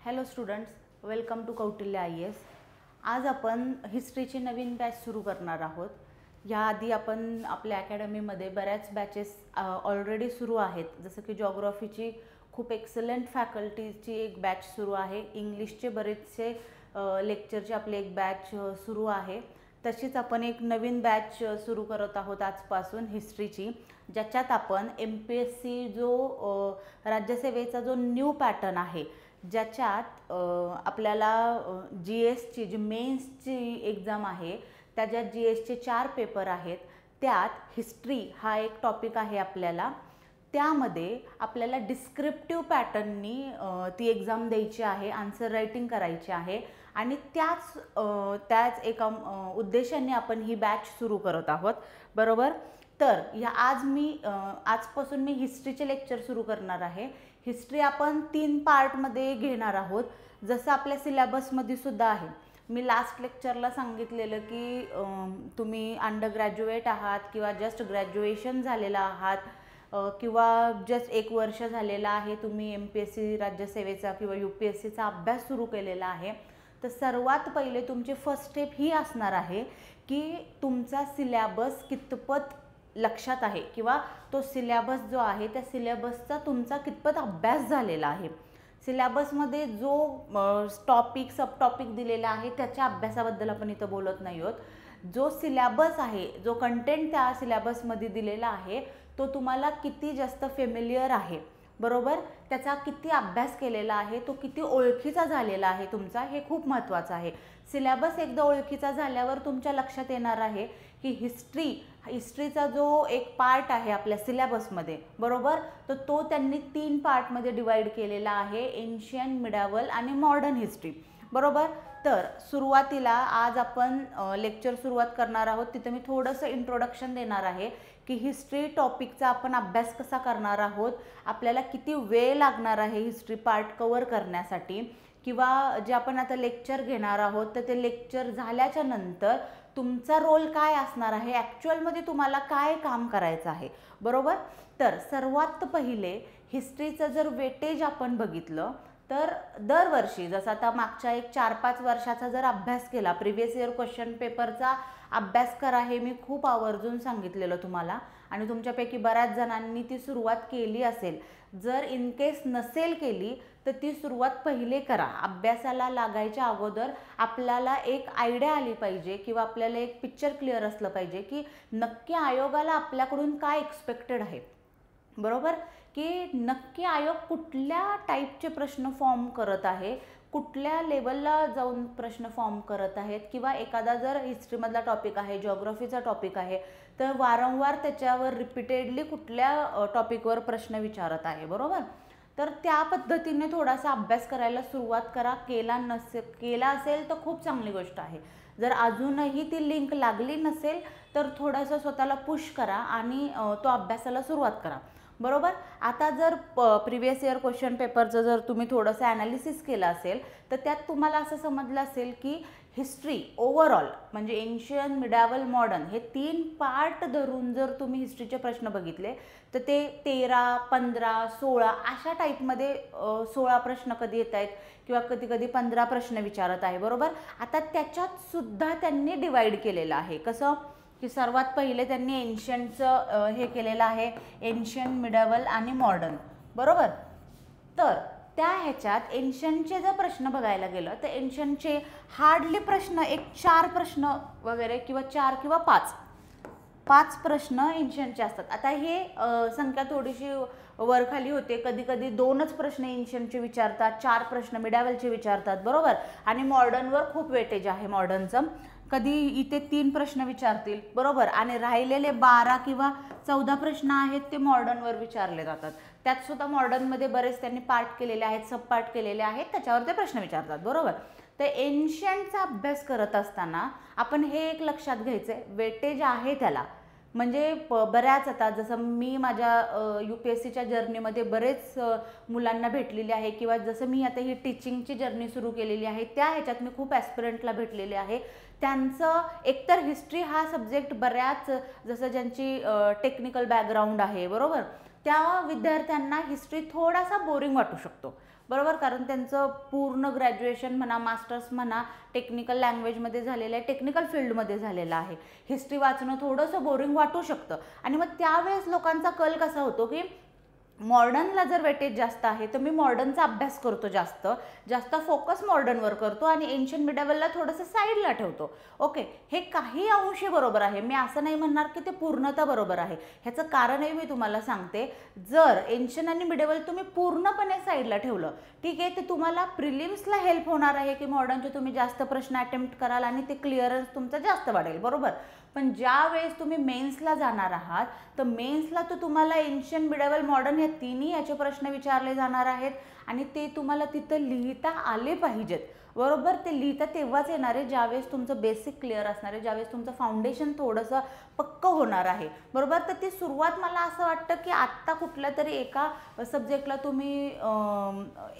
Hello students, welcome to Kautilya IAS. आज आपण हिस्ट्रीची नवीन batch सुरू करणार आहोत. याआधी आपण आपल्या अकॅडमीमध्ये बऱ्याच बॅचेस ऑलरेडी सुरू आहेत. जसं की जॉग्रॉफीची खूप एक्सलंट फॅकल्टीची एक बॅच सुरू आहे. इंग्लिशचे बरेचसे लेक्चरची आपली एक बॅच सुरू आहे. तशीच आपण एक नवीन बॅच सुरू करत आहोत आजपासून हिस्ट्रीची, ज्याच्यात आपण MPSC जो राज्यसेवेचा जो न्यू पॅटर्न आहे, ज्याच्यात आपल्याला GSची जी मेन्सची एक्झाम आहे त्याच्यात GSचे 4 पेपर आहेत. त्यात हिस्ट्री हा एक टॉपिक आहे आपल्याला. त्यामध्ये आपल्याला डिस्क्रिप्टिव्ह पॅटर्ननी ती एक्झाम द्यायची आहे, आन्सर रायटिंग करायची आहे आणि त्याच एका उद्देशाने आपण ही बॅच सुरू करत आहोत, बरोबर. तर आजपासून मी हिस्ट्रीचे लेक्चर सुरू करणार आहे. हिस्ट्री आपण 3 पार्टमध्ये घेणार आहोत, जसं आपल्या सिलेबसमध्ये सुद्धा आहे. मी लास्ट लेक्चरला सांगितलेलं की तुम्ही अंडर ग्रॅज्युएट आहात किंवा जस्ट ग्रॅज्युएशन झालेलं आहात किंवा जस्ट 1 वर्ष झालेलं आहे, तुम्ही MPSC राज्यसेवेचा किंवा UPSCचा अभ्यास सुरू केलेला आहे, तर सर्वात पहिले तुमची फर्स्ट स्टेप ही असणार आहे की तुमचा सिलेबस कितपत लक्षात आहे किंवा तो सिलेबस जो आहे त्या सिलेबसचा तुमचा कितपत अभ्यास झालेला आहे. सिलेबसमध्ये जो टॉपिक सब टॉपिक दिलेला आहे त्याच्या अभ्यासाबद्दल आपण इथं बोलत नाही आहोत. जो सिलेबस आहे, जो कंटेंट त्या सिलेबसमध्ये दिलेला आहे तो तुम्हाला किती जास्त फेमिलियर आहे, बरोबर, त्याचा किती अभ्यास केलेला आहे, तो किती ओळखीचा झालेला आहे तुमचा, हे खूप महत्त्वाचं आहे. सिलेबस एकदा ओळखीचा झाल्यावर तुमच्या लक्षात येणार आहे की हिस्ट्रीचा जो एक पार्ट आहे आपल्या सिलेबसमध्ये, बरोबर, तर तो त्यांनी 3 पार्टमध्ये डिवाइड केलेला आहे, एन्शियंट, मिडावल आणि मॉडर्न हिस्ट्री, बरोबर. तर सुरुवातीला आज आपण लेक्चर सुरुवात करणार आहोत. तिथे मी थोडंसं इंट्रोडक्शन देणार आहे की हिस्ट्री टॉपिकचा आपण अभ्यास कसा करणार आहोत, आपल्याला किती वेळ लागणार आहे हिस्ट्री पार्ट कव्हर करण्यासाठी, किंवा जे आपण आता लेक्चर घेणार आहोत तर ते लेक्चर झाल्याच्या नंतर तुमचा रोल काय असणार आहे, ॲक्च्युअलमध्ये तुम्हाला काय काम करायचं आहे, बरोबर. तर सर्वात पहिले हिस्ट्रीचं जर वेटेज आपण बघितलं तर दरवर्षी, जसं आता मागच्या एक 4-5 वर्षाचा जर अभ्यास केला, प्रिव्हियस इयर क्वेश्चन पेपरचा अभ्यास करा हे मी खूप आवर्जून सांगितलेलं तुम्हाला आणि तुमच्यापैकी बऱ्याच जणांनी ती सुरुवात केली असेल. जर इन केस नसेल केली तर ती सुरुवात पहिले करा. अभ्यासाला लागायच्या अगोदर आपल्याला एक आयडिया आली पाहिजे किंवा आपल्याला एक पिक्चर क्लिअर असलं पाहिजे की नक्की आयोगाला आपल्याकडून काय एक्सपेक्टेड आहे, बरोबर, की नक्की आयोग कुठल्या टाईपचे प्रश्न फॉर्म करत आहे, कुठल्या लेवलला जाऊन प्रश्न फॉर्म करत आहेत, किंवा एखादा जर हिस्ट्रीमधला टॉपिक आहे, जिओग्राफीचा टॉपिक आहे, तर वारंवार त्याच्यावर रिपीटेडली कुठल्या टॉपिकवर प्रश्न विचारत आहे, बरोबर. तर त्या पद्धतीने थोडासा अभ्यास करायला सुरुवात करा. केला असेल तर खूप चांगली गोष्ट आहे. जर अजूनही ती लिंक लागली नसेल तर थोडंसं स्वतःला पुश करा आणि तो अभ्यासाला सुरुवात करा, बरोबर. आता जर प्रिव्हियस इयर क्वेश्चन पेपरचं जर तुम्ही थोडंसं ॲनालिसिस केलं असेल तर त्यात तुम्हाला असं समजलं असेल की हिस्ट्री ओव्हरऑल म्हणजे एन्शियंट, मिडावल, मॉडर्न हे 3 पार्ट धरून जर तुम्ही हिस्ट्रीचे प्रश्न बघितले तर ते 13, 15, 16 अशा टाईपमध्ये 16 प्रश्न कधी येत आहेत किंवा कधी कधी 15 प्रश्न विचारत आहे, बरोबर. आता त्याच्यात सुद्धा त्यांनी डिवाइड केलेलं आहे. कसं की सर्वात पहिले त्यांनी एन्शियंटचं हे केलेलं आहे, एन्शियंट, मिडावल आणि मॉडर्न, बरोबर. तर त्या ह्याच्यात एन्शियंटचे जर प्रश्न बघायला गेलं तर एन्शियंटचे हार्डली प्रश्न एक 4 प्रश्न वगैरे किंवा 4 किंवा 5 प्रश्न एन्शियंटचे असतात. आता हे संख्या थोडीशी वरखाली होते, कधी कधी 2च प्रश्न एन्शियंटचे विचारतात, 4 प्रश्न मिडावलचे विचारतात, बरोबर. आणि मॉडर्नवर खूप वेटेज आहे मॉडर्नचं, कधी इथे 3 प्रश्न विचारतील, बरोबर, आणि राहिलेले 12 किंवा 14 प्रश्न आहेत ते मॉडर्नवर विचारले जातात. त्यात सुद्धा मॉडर्नमध्ये बरेच त्यांनी पार्ट केलेले आहेत, सब पार्ट केलेले आहेत, त्याच्यावर ते प्रश्न विचारतात, बरोबर. तर एन्शियंटचा अभ्यास करत असताना आपण हे एक लक्षात घ्यायचं आहे, वेटेज आहे त्याला. म्हणजे बऱ्याच आता जसं मी माझ्या UPSCच्या जर्नीमध्ये बरेच मुलांना भेटलेले आहे किंवा जसं मी आता ही टीचिंगची जर्नी सुरू केलेली आहे त्या ह्याच्यात मी खूप ॲस्पिरंटला भेटलेले आहे. त्यांचं एकतर हिस्ट्री हा सब्जेक्ट बऱ्याच, जसं ज्यांची टेक्निकल बॅकग्राऊंड आहे, बरोबर, त्या विद्यार्थ्यांना हिस्ट्री थोडासा बोरिंग वाटू शकतो, बरोबर, कारण त्यांचं पूर्ण ग्रॅज्युएशन म्हणा, मास्टर्स म्हणा, टेक्निकल लँग्वेजमध्ये झालेलं आहे, टेक्निकल फील्डमध्ये झालेलं आहे. हिस्ट्री वाचणं थोडंसं बोरिंग वाटू शकतं आणि मग त्यावेळेस लोकांचा कल कसा होतो की मॉडर्नला जर वेटेज जास्त आहे तर मी मॉडर्नचा अभ्यास करतो, जास्त फोकस मॉडर्नवर करतो आणि एन्शियंट मिडेवलला थोडंसं साईडला ठेवतो. ओके, हे काही अंशी बरोबर आहे, मी असं नाही म्हणणार की ते पूर्णतः बरोबर आहे. ह्याचं कारणही मी तुम्हाला सांगते. जर एन्शियंट आणि मिडेवल तुम्ही पूर्णपणे साईडला ठेवलं, ठीक आहे, ते तुम्हाला प्रिलिम्सला हेल्प होणार आहे की मॉडर्नचे तुम्ही जास्त प्रश्न अटेम्प्ट कराल आणि ते क्लिअरन्स तुमचा जास्त वाढेल, बरोबर. पण ज्या वेळेस तुम्ही मेन्सला जाणार आहात तर मेन्सला तर तुम्हाला एन्शियंट मिडेवल मॉडर्न हे तिन्ही याचे प्रश्न विचारले जाणार आहेत आणि ते तुम्हाला तिथं लिहिता आले पाहिजेत, बरोबर. ते लिहिता तेव्हाच येणार आहे ज्यावेळेस तुमचं बेसिक क्लिअर असणार आहे, ज्यावेळेस तुमचं फाउंडेशन थोडंसं पक्कं होणार आहे, बरोबर. तर ती सुरुवात मला असं वाटतं की आत्ता कुठल्या तरी एका सब्जेक्टला तुम्ही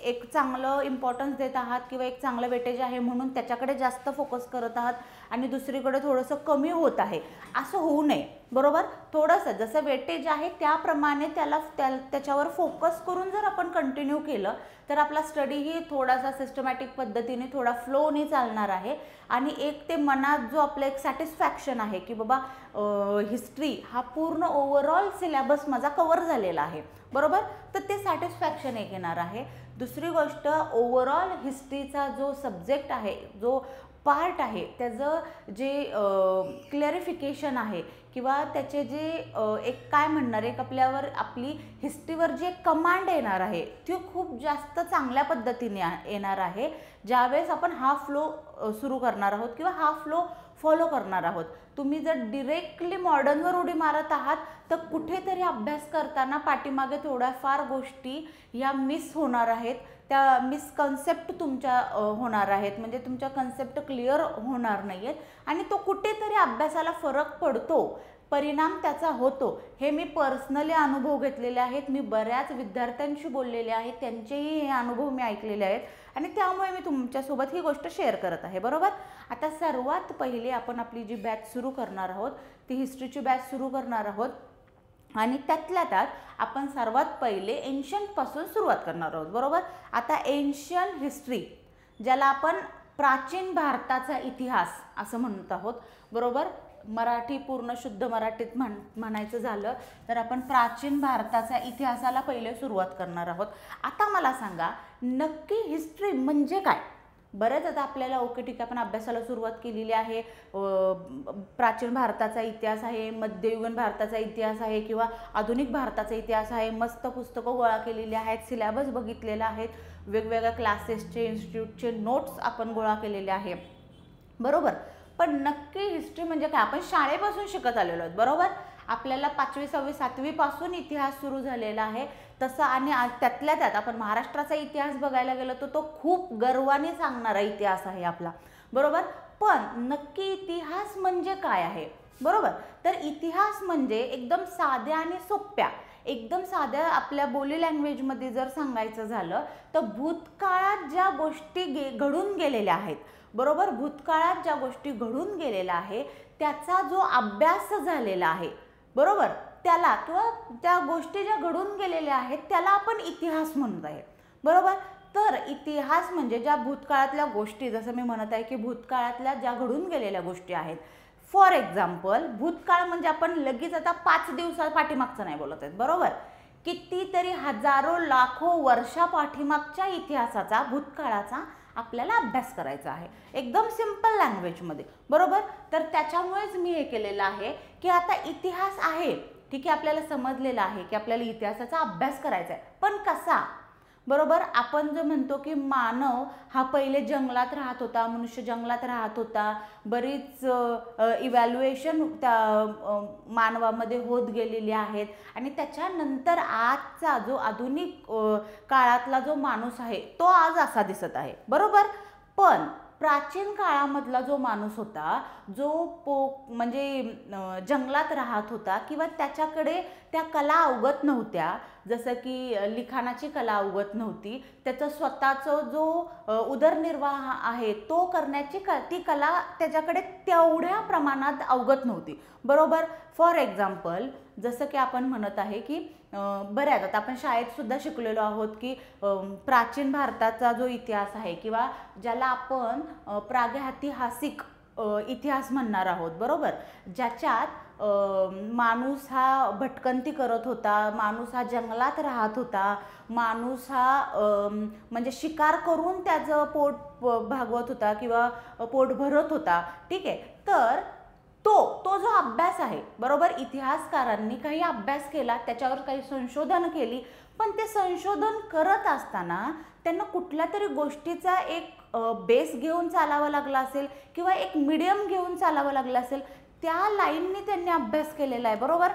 एक चांगलं इम्पॉर्टन्स देत आहात किंवा एक चांगलं वेटेज आहे म्हणून त्याच्याकडे जास्त फोकस करत आहात आणि दुसरीकडे थोडंसं कमी होत आहे, असं होऊ नये, बरोबर. थोडंसं जसं वेटेज आहे त्याप्रमाणे त्याच्यावर फोकस करून जर आपण कंटिन्यू केलं तर आपला स्टडीही थोडासा सिस्टमॅटिक पद्धतीने थोडा फ्लोने चालणार आहे आणि एक ते मनात जो आपलं एक सॅटिस्फॅक्शन आहे की बाबा हिस्ट्री हा पूर्ण ओव्हरऑल सिलेबस माझा कव्हर झालेला आहे, बरोबर. तर ते सॅटिस्फॅक्शन एक येणार आहे. दुसरी गोष्ट, ओव्हरऑल हिस्ट्रीचा जो सब्जेक्ट आहे, जो पार्ट आहे, त्याचं जे क्लॅरिफिकेशन आहे किंवा त्याचे जे एक काय म्हणणार, एक आपली हिस्ट्रीवर जे कमांड येणार आहे ती खूप जास्त चांगल्या पद्धतीने येणार आहे ज्यावेळेस आपण हा फ्लो सुरू करणार आहोत किंवा हा फ्लो फॉलो करणार आहोत. तुम्ही जर डिरेक्टली मॉडर्नवर उडी मारत आहात तर कुठेतरी अभ्यास करताना पाठीमागे थोड्याफार गोष्टी या मिस होणार आहेत, त्या मिसकन्सेप्ट तुमच्या होणार आहेत, म्हणजे तुमच्या कन्सेप्ट क्लिअर होणार नाही आहेत आणि तो कुठेतरी अभ्यासाला फरक पडतो, परिणाम त्याचा होतो. हे मी पर्सनली अनुभव घेतलेले आहेत, मी बऱ्याच विद्यार्थ्यांशी बोललेले आहेत, त्यांचेही हे अनुभव मी ऐकलेले आहेत आणि त्यामुळे मी तुमच्यासोबत ही गोष्ट शेअर करत आहे, बरोबर. आता सर्वात पहिले आपण आपली जी बॅच सुरू करणार आहोत ती हिस्ट्रीची बॅच सुरू करणार आहोत आणि त्यातल्या त्यात आपण सर्वात पहिले एन्शियंटपासून सुरुवात करणार आहोत, बरोबर. आता एन्शियंट हिस्ट्री, ज्याला आपण प्राचीन भारताचा इतिहास असं म्हणत आहोत, बरोबर. मराठी पूर्ण शुद्ध मराठीत म्हणायचं झालं तर आपण प्राचीन भारताचा इतिहासाला पहिले सुरुवात करणार आहोत. आता मला सांगा नक्की हिस्ट्री म्हणजे काय. बरंच आता आपल्याला ओके ठीक आहे, आपण अभ्यासाला सुरुवात केलेली आहे, प्राचीन भारताचा इतिहास आहे, मध्ययुगीन भारताचा इतिहास आहे किंवा आधुनिक भारताचा इतिहास आहे, मस्त पुस्तकं गोळा केलेली आहेत, सिलेबस बघितलेला आहेत, वेगवेगळ्या क्लासेसचे इन्स्टिट्यूटचे नोट्स आपण गोळा केलेले आहे, बरोबर. पण नक्की हिस्ट्री म्हणजे काय, आपण शाळेपासून शिकत आलेलो आहोत, बरोबर. आपल्याला 5वी 6वी 7वी पासून इतिहास सुरू झालेला आहे तसं आणि त्यातल्या त्यात आपण महाराष्ट्राचा इतिहास बघायला गेलो तर तो खूप गर्वाने सांगणारा इतिहास आहे आपला, बरोबर. पण नक्की इतिहास म्हणजे काय आहे, बरोबर. तर इतिहास म्हणजे एकदम साध्या आणि सोप्या, एकदम साध्या आपल्या बोली लँग्वेजमध्ये जर सांगायचं झालं तर भूतकाळात ज्या गोष्टी घडून गेलेल्या आहेत, बरोबर. भूतकाळात ज्या गोष्टी घडून गेलेल्या आहे त्याचा जो अभ्यास झालेला आहे, बरोबर, त्याला किंवा त्या गोष्टी ज्या घडून गेलेल्या आहेत त्याला आपण इतिहास म्हणत आहे, बरोबर. तर इतिहास म्हणजे ज्या भूतकाळातल्या गोष्टी, जसं मी म्हणत आहे की भूतकाळातल्या ज्या घडून गेलेल्या गोष्टी आहेत. फॉर एक्झाम्पल, भूतकाळ म्हणजे आपण लगेच आता 5 दिवसा पाठीमागचं नाही बोलत आहेत, बरोबर. कितीतरी हजारो लाखो वर्षा पाठीमागच्या इतिहासाचा, भूतकाळाचा आपल्याला अभ्यास करायचा आहे एकदम सिंपल लँग्वेजमध्ये, बरोबर. तर त्याच्यामुळेच मी हे केलेलं आहे की आता इतिहास आहे, ठीक आहे, आपल्याला समजलेलं आहे की आपल्याला इतिहासाचा अभ्यास करायचा आहे, पण कसा, बरोबर. आपण जो म्हणतो की मानव हा पहिले जंगलात राहत होता, मनुष्य जंगलात राहत होता, बरीच इव्हॅल्युएशन त्या मानवामध्ये होत गेलेली आहेत आणि त्याच्यानंतर आजचा जो आधुनिक काळातला जो माणूस आहे तो आज असा दिसत आहे, बरोबर. पण प्राचीन काळामधला जो माणूस होता जो म्हणजे जंगलात राहत होता किंवा त्याच्याकडे त्या कला अवगत नव्हत्या, जसं की लिखाणाची कला अवगत नव्हती, त्याचा स्वतःचा जो उदरनिर्वाह आहे तो करण्याची ती कला त्याच्याकडे तेवढ्या प्रमाणात अवगत नव्हती, बरोबर. फॉर एक्झाम्पल, जसं की आपण म्हणत आहे की बऱ्याच आता आपण शाळेत सुद्धा शिकलेलो आहोत की प्राचीन भारताचा जो इतिहास आहे किंवा ज्याला आपण प्रागैतिहासिक इतिहास म्हणणार आहोत, बरोबर, ज्याच्यात माणूस हा भटकंती करत होता, माणूस हा जंगलात राहत होता, माणूस हा म्हणजे शिकार करून त्याचं पोट भागवत होता किंवा पोट भरत होता, ठीक आहे. तर तो जो अभ्यास आहे, बरोबर, इतिहासकारांनी काही अभ्यास केला, त्याच्यावर काही संशोधन केली, पण ते संशोधन करत असताना त्यांना कुठल्या तरी गोष्टीचा एक बेस घेऊन चालावं लागला असेल किंवा एक मीडियम घेऊन चालावं लागलं असेल, त्या लाईननी त्यांनी अभ्यास केलेला आहे, बरोबर,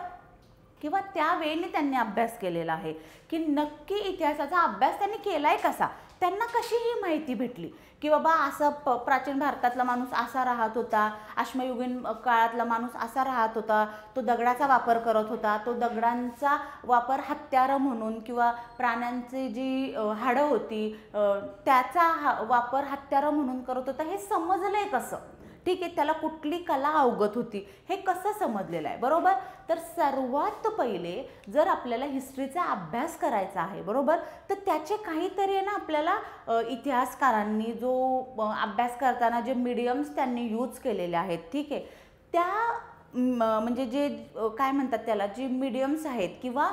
किंवा त्या वेळेने त्यांनी अभ्यास केलेला आहे की नक्की इतिहासाचा अभ्यास त्यांनी केलाय कसा, त्यांना कशी ही माहिती भेटली की बाबा असं प्राचीन भारतातला माणूस असा राहत होता, अश्मयुगीन काळातला माणूस असा राहत होता, तो दगडाचा वापर करत होता, तो दगडांचा वापर हत्यारं म्हणून किंवा प्राण्यांची जी हाडं होती त्याचा वापर हत्यारं म्हणून करत होता, हे समजलंय कसं, ठीक आहे, त्याला कुठली कला अवगत होती हे कसं समजलेलं आहे, बरोबर. तर सर्वात पहिले जर आपल्याला हिस्ट्रीचा अभ्यास करायचा आहे, बरोबर, तर त्याचे काहीतरी ना आपल्याला इतिहासकारांनी जो अभ्यास करताना जे मीडियम्स त्यांनी यूज केलेले आहेत, ठीक आहे, त्या म्हणजे जे काय म्हणतात त्याला, जे मीडियम्स आहेत किंवा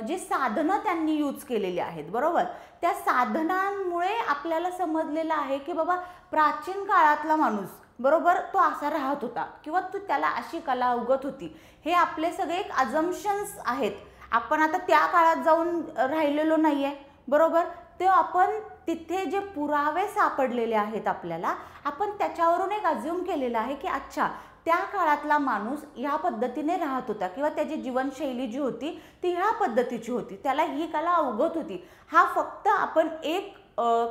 जे साधनं त्यांनी यूज केलेली आहेत, बरोबर, त्या साधनांमुळे आपल्याला समजलेलं आहे की बाबा प्राचीन काळातला माणूस, बरोबर, तो असा राहत होता किंवा त्याला अशी कला अवगत होती. हे आपले सगळे एक अजम्पशन्स आहेत. आपण आता त्या काळात जाऊन राहिलेलो नाही आहे, बरोबर, ते आपण तिथे जे पुरावे सापडलेले आहेत आपल्याला, आपण त्याच्यावरून एक अज्युम केलेलं आहे की अच्छा त्या काळातला माणूस ह्या पद्धतीने राहत होता किंवा त्याची जीवनशैली जी होती ती ह्या पद्धतीची होती, त्याला ही कला अवगत होती. हा फक्त आपण एक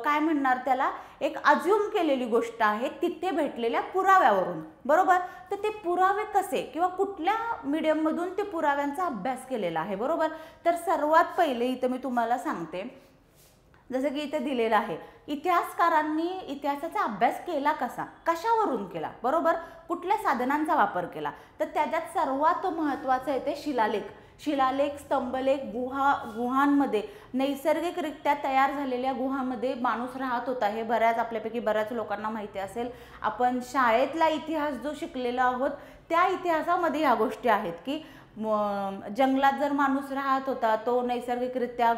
काय म्हणणार त्याला, एक अज्युम केलेली गोष्ट आहे तिथे भेटलेल्या पुराव्यावरून, बरोबर. तर ते पुरावे कसे किंवा कुठल्या मीडियममधून ते पुराव्यांचा अभ्यास केलेला आहे, बरोबर. तर सर्वात पहिले इथं मी तुम्हाला सांगते, जसं की इथे दिलेलं आहे, इतिहासकारांनी इतिहासाचा अभ्यास केला कसा, कशावरून केला, बरोबर, कुठल्या साधनांचा वापर केला. तर त्याच्यात सर्वात महत्त्वाचं येते शिलालेख. शिलालेख, स्तंभलेख, गुहांमध्ये नैसर्गिकरित्या तयार झालेल्या गुहांमध्ये माणूस राहत होता, हे आपल्यापैकी बऱ्याच लोकांना माहिती असेल. आपण शाळेतला इतिहास जो शिकलेला आहोत त्या इतिहासामध्ये ह्या गोष्टी आहेत की जंगलात जर माणूस राहत होता तो नैसर्गिकरित्या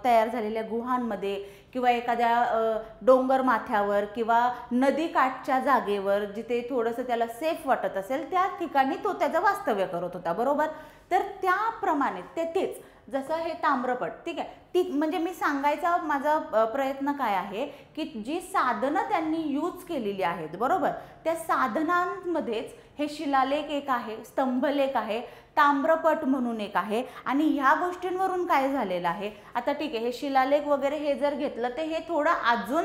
तयार झालेल्या गुहांमध्ये किंवा एखाद्या डोंगर माथ्यावर किंवा नदी काठच्या जागेवर जिथे थोडंसं त्याला सेफ वाटत असेल त्या ठिकाणी तो त्याचं वास्तव्य करत होता, बरोबर. तर त्याप्रमाणे तेथेच जसं हे ताम्रपट, ठीक आहे, ती म्हणजे मी सांगायचा माझा प्रयत्न काय आहे की जी साधनं त्यांनी यूज केलेली आहेत, बरोबर, त्या साधनांमध्येच हे शिलालेख एक आहे, स्तंभलेख आहे, ताम्रपट म्हणून एक आहे. आणि ह्या गोष्टींवरून काय झालेलं आहे, आता ठीक आहे, हे शिलालेख वगैरे हे जर घेतलं तर हे थोडं अजून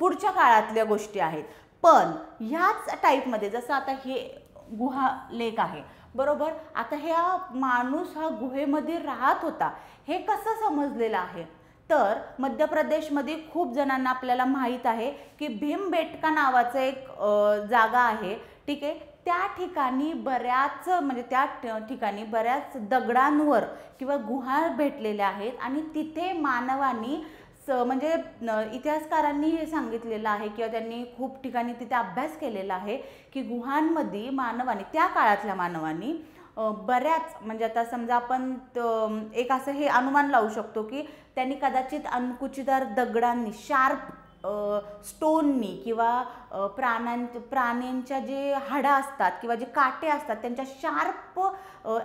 पुढच्या काळातल्या गोष्टी आहेत, पण ह्याच टाईपमध्ये जसं आता हे गुहालेख आहे, बरोबर. आता ह्या माणूस हा गुहेमध्ये राहत होता हे कसं समजलेलं आहे, तर मध्य प्रदेशमध्ये खूप जणांना आपल्याला माहीत आहे की भीमबेटका नावाचं एक जागा आहे, ठीक आहे. त्या ठिकाणी बऱ्याच म्हणजे त्या ठिकाणी बऱ्याच दगडांवर किंवा गुहा भेटलेल्या आहेत आणि तिथे मानवांनी म्हणजे इतिहासकारांनी हे सांगितलेलं आहे किंवा त्यांनी खूप ठिकाणी तिथे अभ्यास केलेला आहे की गुहांमध्ये मानवांनी, त्या काळातल्या मानवांनी बऱ्याच म्हणजे आता समजा आपण एक असं हे अनुमान लावू शकतो की त्यांनी कदाचित अंकुचीदार दगडांनी, शार्प स्टोननी किंवा प्राण्यांच्या जे हाडं असतात किंवा जे काटे असतात त्यांच्या शार्प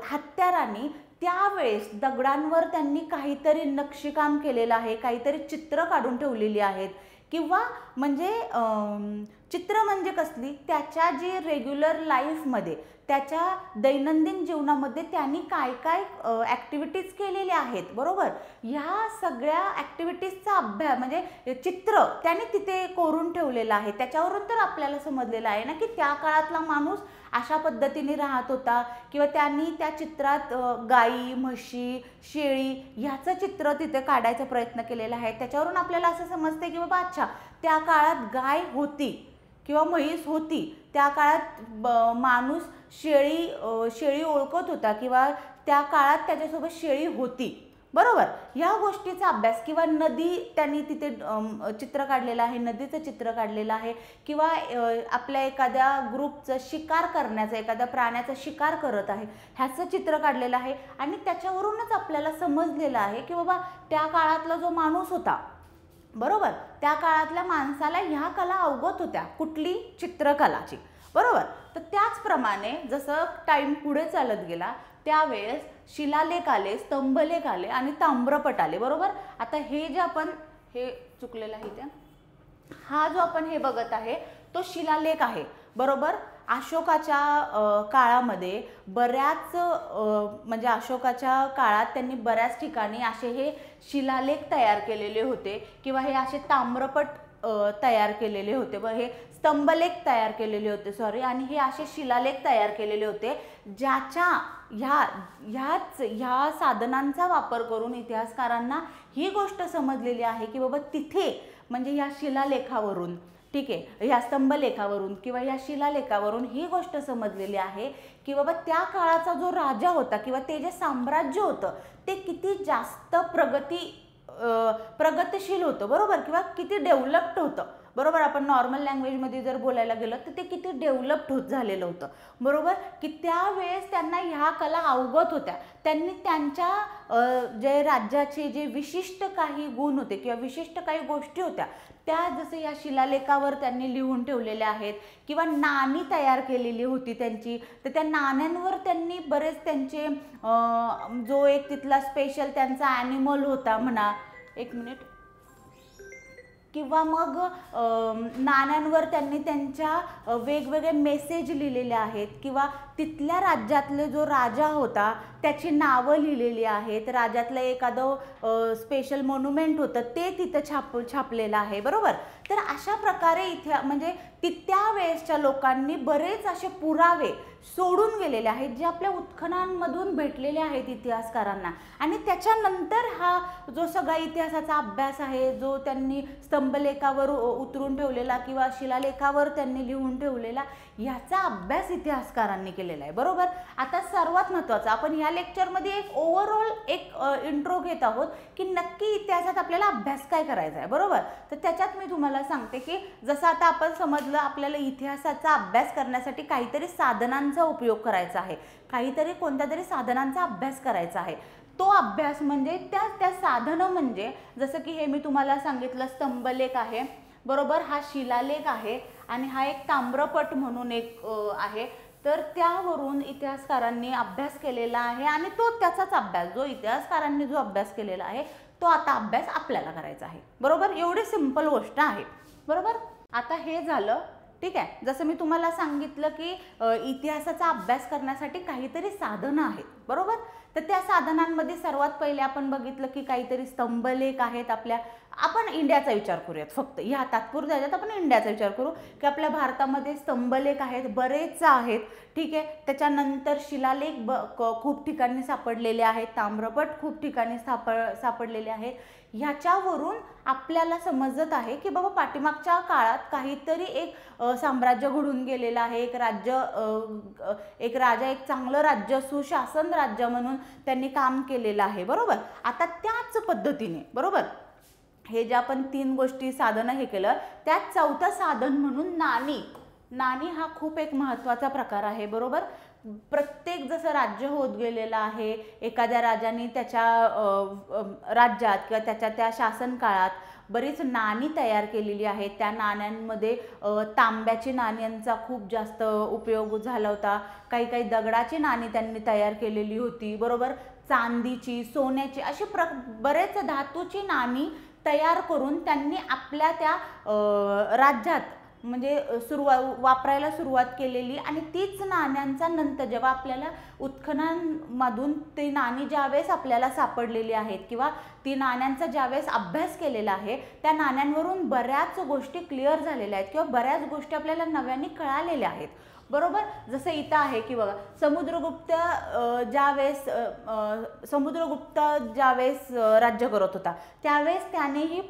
हत्यारांनी त्यावेळेस दगडांवर त्यांनी काहीतरी नक्षीकाम केलेलं आहे, काहीतरी चित्र काढून ठेवलेली आहेत किंवा म्हणजे चित्र म्हणजे कसली, त्याच्या जी रेग्युलर लाईफमध्ये, त्याच्या दैनंदिन जीवनामध्ये त्यांनी काय काय ॲक्टिव्हिटीज केलेल्या आहेत, बरोबर, ह्या सगळ्या ॲक्टिव्हिटीजचा अभ्यास म्हणजे चित्र त्यांनी तिथे कोरून ठेवलेलं आहे. त्याच्यावरून तर आपल्याला समजलेलं आहे ना की त्या काळातला माणूस अशा पद्धतीने राहत होता, किंवा त्यांनी त्या चित्रात गाई, म्हशी, शेळी ह्याचं चित्र तिथे काढायचा प्रयत्न केलेला आहे. त्याच्यावरून आपल्याला असं समजते की बाबा अच्छा, त्या काळात गाय होती किंवा म्हैस होती, त्या काळात माणूस शेळी ओळखत होता, किंवा त्या काळात त्याच्यासोबत शेळी होती, बरोबर. ह्या गोष्टीचा अभ्यास, किंवा नदी त्यांनी तिथे चित्र काढलेलं आहे, नदीचं चित्र काढलेलं आहे, किंवा आपल्या एखाद्या ग्रुपचं शिकार करण्याचं, एखाद्या प्राण्याचा शिकार करत आहे ह्याचं चित्र काढलेलं आहे. आणि त्याच्यावरूनच आपल्याला समजलेलं आहे की बाबा त्या काळातला जो माणूस होता, बरोबर, त्या काळातल्या माणसाला ह्या कला अवगत होत्या. कुठली? चित्रकलाची, बरोबर. तर त्याचप्रमाणे जसं टाईम पुढे चालत गेला त्यावेळेस शिलालेख आले, स्तंभलेख आले आणि ताम्रपट आले, बरोबर. आता हे जे आपण हे चुकलेलं आहे त्या हा जो आपण हे बघत आहे तो शिलालेख आहे, बरोबर. अशोकाच्या काळामध्ये बऱ्याच म्हणजे अशोकाच्या काळात त्यांनी बऱ्याच ठिकाणी असे हे शिलालेख तयार केलेले होते, किंवा हे असे ताम्रपट तयार केलेले होते, हे स्तंभलेख तयार केलेले होते, सॉरी, आणि हे असे शिलालेख तयार केलेले होते, ज्याच्या ह्या साधनांचा वापर करून इतिहासकारांना ही गोष्ट समजलेली आहे की बाबा तिथे म्हणजे ह्या शिलालेखावरून, ठीक आहे, ह्या स्तंभलेखावरून किंवा ह्या शिलालेखावरून ही गोष्ट समजलेली आहे की बाबा त्या काळाचा जो राजा होता किंवा ते जे साम्राज्य होतं ते किती जास्त प्रगतिशील होतं, बरोबर, किंवा किती डेव्हलप्ड होतं, बरोबर. आपण नॉर्मल लँग्वेजमध्ये जर बोलायला गेलं तर ते किती डेव्हलप्ड होत झालेलं होतं, बरोबर, की त्यावेळेस त्यांना ह्या कला अवगत होत्या. त्यांनी त्यांच्या जे राज्याचे जे विशिष्ट काही गुण होते किंवा विशिष्ट काही गोष्टी होत्या त्या जसं या शिलालेखावर त्यांनी लिहून ठेवलेल्या आहेत, किंवा नाणी तयार केलेली होती त्यांची, तर त्या नाण्यांवर त्यांनी बरेच त्यांचे जो एक तिथला स्पेशल त्यांचा ॲनिमल होता म्हणा, एक मिनिट, किंवा मग नाण्यांवर त्यांनी त्यांच्या वेगवेगळे मेसेज लिहिलेले आहेत, किंवा तिथल्या राज्यातले जो राजा होता त्याची नावं लिहिलेली आहेत, राज्यातलं एखादं स्पेशल मॉन्युमेंट होतं ते तिथं छापलेलं आहे, बरोबर. तर अशा प्रकारे इथे म्हणजे त्यावेळेसच्या लोकांनी बरेच असे पुरावे सोडून गेलेले आहेत जे आपल्या उत्खननांमधून भेटलेले आहेत इतिहासकारांना. आणि त्याच्यानंतर हा जो सगळा इतिहासाचा अभ्यास आहे जो त्यांनी स्तंभलेखावर उतरून ठेवलेला किंवा शिलालेखावर त्यांनी लिहून ठेवलेला ह्याचा अभ्यास इतिहासकारांनी केलेला आहे, बरोबर. आता सर्वात महत्त्वाचं आपण ह्या लेक्चरमध्ये एक ओव्हरऑल एक इंट्रो घेत आहोत की नक्की इतिहासात आपल्याला अभ्यास काय करायचा आहे, बरोबर. तर त्याच्यात मी तुम्हाला सांगते की जसं आता आपण समजलं आपल्याला इतिहासाचा अभ्यास करण्यासाठी काहीतरी साधनांचा उपयोग करायचा आहे, काहीतरी कोणत्या तरी साधनांचा अभ्यास करायचा आहे. तो अभ्यास म्हणजे त्या साधनं म्हणजे जसं की हे मी तुम्हाला सांगितलं स्तंभलेख आहे, बरोबर, हा शिलालेख आहे आणि हा एक ताम्रपट म्हणून एक आहे. तर त्यावरून इतिहासकारांनी अभ्यास केलेला आहे आणि तो त्याचाच अभ्यास जो इतिहासकारांनी जो अभ्यास केलेला आहे तो आता अभ्यास आपल्याला करायचा आहे, बरोबर. एवढी सिंपल गोष्ट आहे, बरोबर. आता हे झालं, ठीक आहे. जसं मी तुम्हाला सांगितलं की इतिहासाचा अभ्यास करण्यासाठी काहीतरी साधनं आहेत, बरोबर. तर त्या साधनांमध्ये सर्वात पहिले आपण बघितलं की काहीतरी स्तंभलेख आहेत आपल्या. आपण इंडियाचा विचार करूयात फक्त ह्या तात्पुरत्या ह्याच्यात आपण इंडियाचा विचार करू की आपल्या भारतामध्ये स्तंभलेख आहेत, बरेच आहेत, ठीक आहे. त्याच्यानंतर शिलालेख खूप ठिकाणी सापडलेले आहेत, ताम्रपट खूप ठिकाणी सापडलेले आहेत. ह्याच्यावरून आपल्याला समजत आहे की बाबा पाठीमागच्या काळात काहीतरी एक साम्राज्य घडून गेलेलं आहे, एक राजा एक चांगलं राज्य सुशासन राज्य म्हणून त्यांनी काम केलेलं आहे, बरोबर. आता त्याच पद्धतीने, बरोबर, हे जे आपण तीन गोष्टी साधनं हे केलं त्यात चौथं साधन म्हणून नाणी हा खूप एक महत्त्वाचा प्रकार आहे, बरोबर. प्रत्येक जसं राज्य होत गेलेलं आहे एखाद्या राजाने त्याच्या राज्यात किंवा त्याच्या त्या शासन काळात बरीच नाणी तयार केलेली आहेत. त्या नाण्यांमध्ये तांब्याची नाण्यांचा खूप जास्त उपयोग झाला होता, काही दगडाची नाणी त्यांनी तयार केलेली होती, बरोबर, चांदीची, सोन्याची, अशी बरेच धातूची नाणी तयार करून त्यांनी आपल्या त्या राज्यात म्हणजे वापरायला सुरुवात केलेली आणि तीच नाण्यांचा नंतर जेव्हा आपल्याला उत्खननांमधून ती नाणी ज्यावेळेस आपल्याला सापडलेली आहेत किंवा ती नाण्यांचा ज्यावेळेस अभ्यास केलेला आहे त्या नाण्यांवरून बऱ्याच गोष्टी क्लिअर झालेल्या आहेत किंवा बऱ्याच गोष्टी आपल्याला नव्याने कळालेल्या आहेत, बरोबर. जसं इथं आहे की बघा समुद्रगुप्त ज्यावेळेस राज्य करत होता त्यावेळेस त्यानेही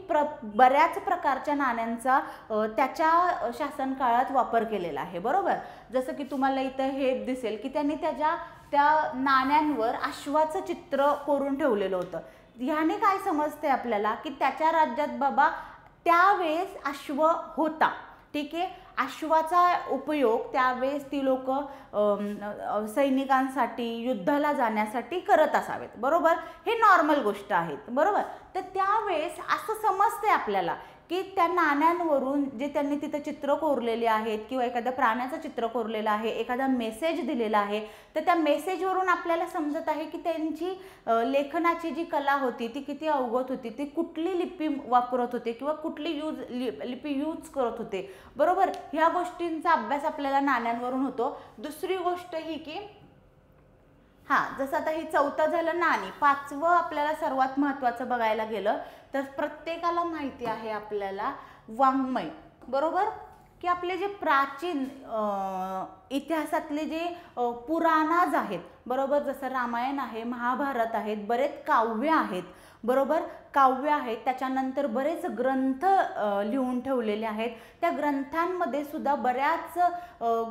बऱ्याच प्रकारच्या नाण्यांचा त्याच्या शासन काळात वापर केलेला आहे, बरोबर. जसं की तुम्हाला इथं हे दिसेल की त्यांनी त्या नाण्यांवर अश्वाचं चित्र कोरून ठेवलेलं होतं. ह्याने काय समजते आपल्याला की त्याच्या राज्यात बाबा त्यावेळेस अश्व होता, ठीक आहे. अश्वाचा उपयोग त्यावेळेस ती लोक सैनिकांसाठी युद्धाला जाण्यासाठी करत असावेत, बरोबर. हे नॉर्मल गोष्ट आहेत, बरोबर. तर त्यावेळेस असं समजते आपल्याला की त्या नाण्यांवरून जे त्यांनी तिथं चित्र कोरलेले आहेत किंवा एखाद्या प्राण्याचं चित्र कोरलेलं आहे, एखादा मेसेज दिलेला आहे, तर त्या मेसेजवरून आपल्याला समजत आहे की त्यांची लेखनाची जी कला होती ती किती अवगत होती, ती कुठली लिपी वापरत होते किंवा कुठली लिपी यूज करत होते, बरोबर. ह्या गोष्टींचा अभ्यास आपल्याला नाण्यांवरून होतो. दुसरी गोष्ट ही की जसं आता ही चौथं झालं नाणी. पाचवं आपल्याला सर्वात महत्त्वाचं बघायला गेलं तर प्रत्येकाला माहिती आहे आपल्याला वाङ्मय, बरोबर. की आपले जे प्राचीन इतिहासातले जे पुराणाज आहेत, बरोबर. जसं रामायण आहे, महाभारत आहेत, बरेच काव्य आहेत, बरोबर. काव्य आहेत, त्याच्यानंतर बरेच ग्रंथ लिहून ठेवलेले आहेत. त्या ग्रंथांमध्ये सुद्धा बऱ्याच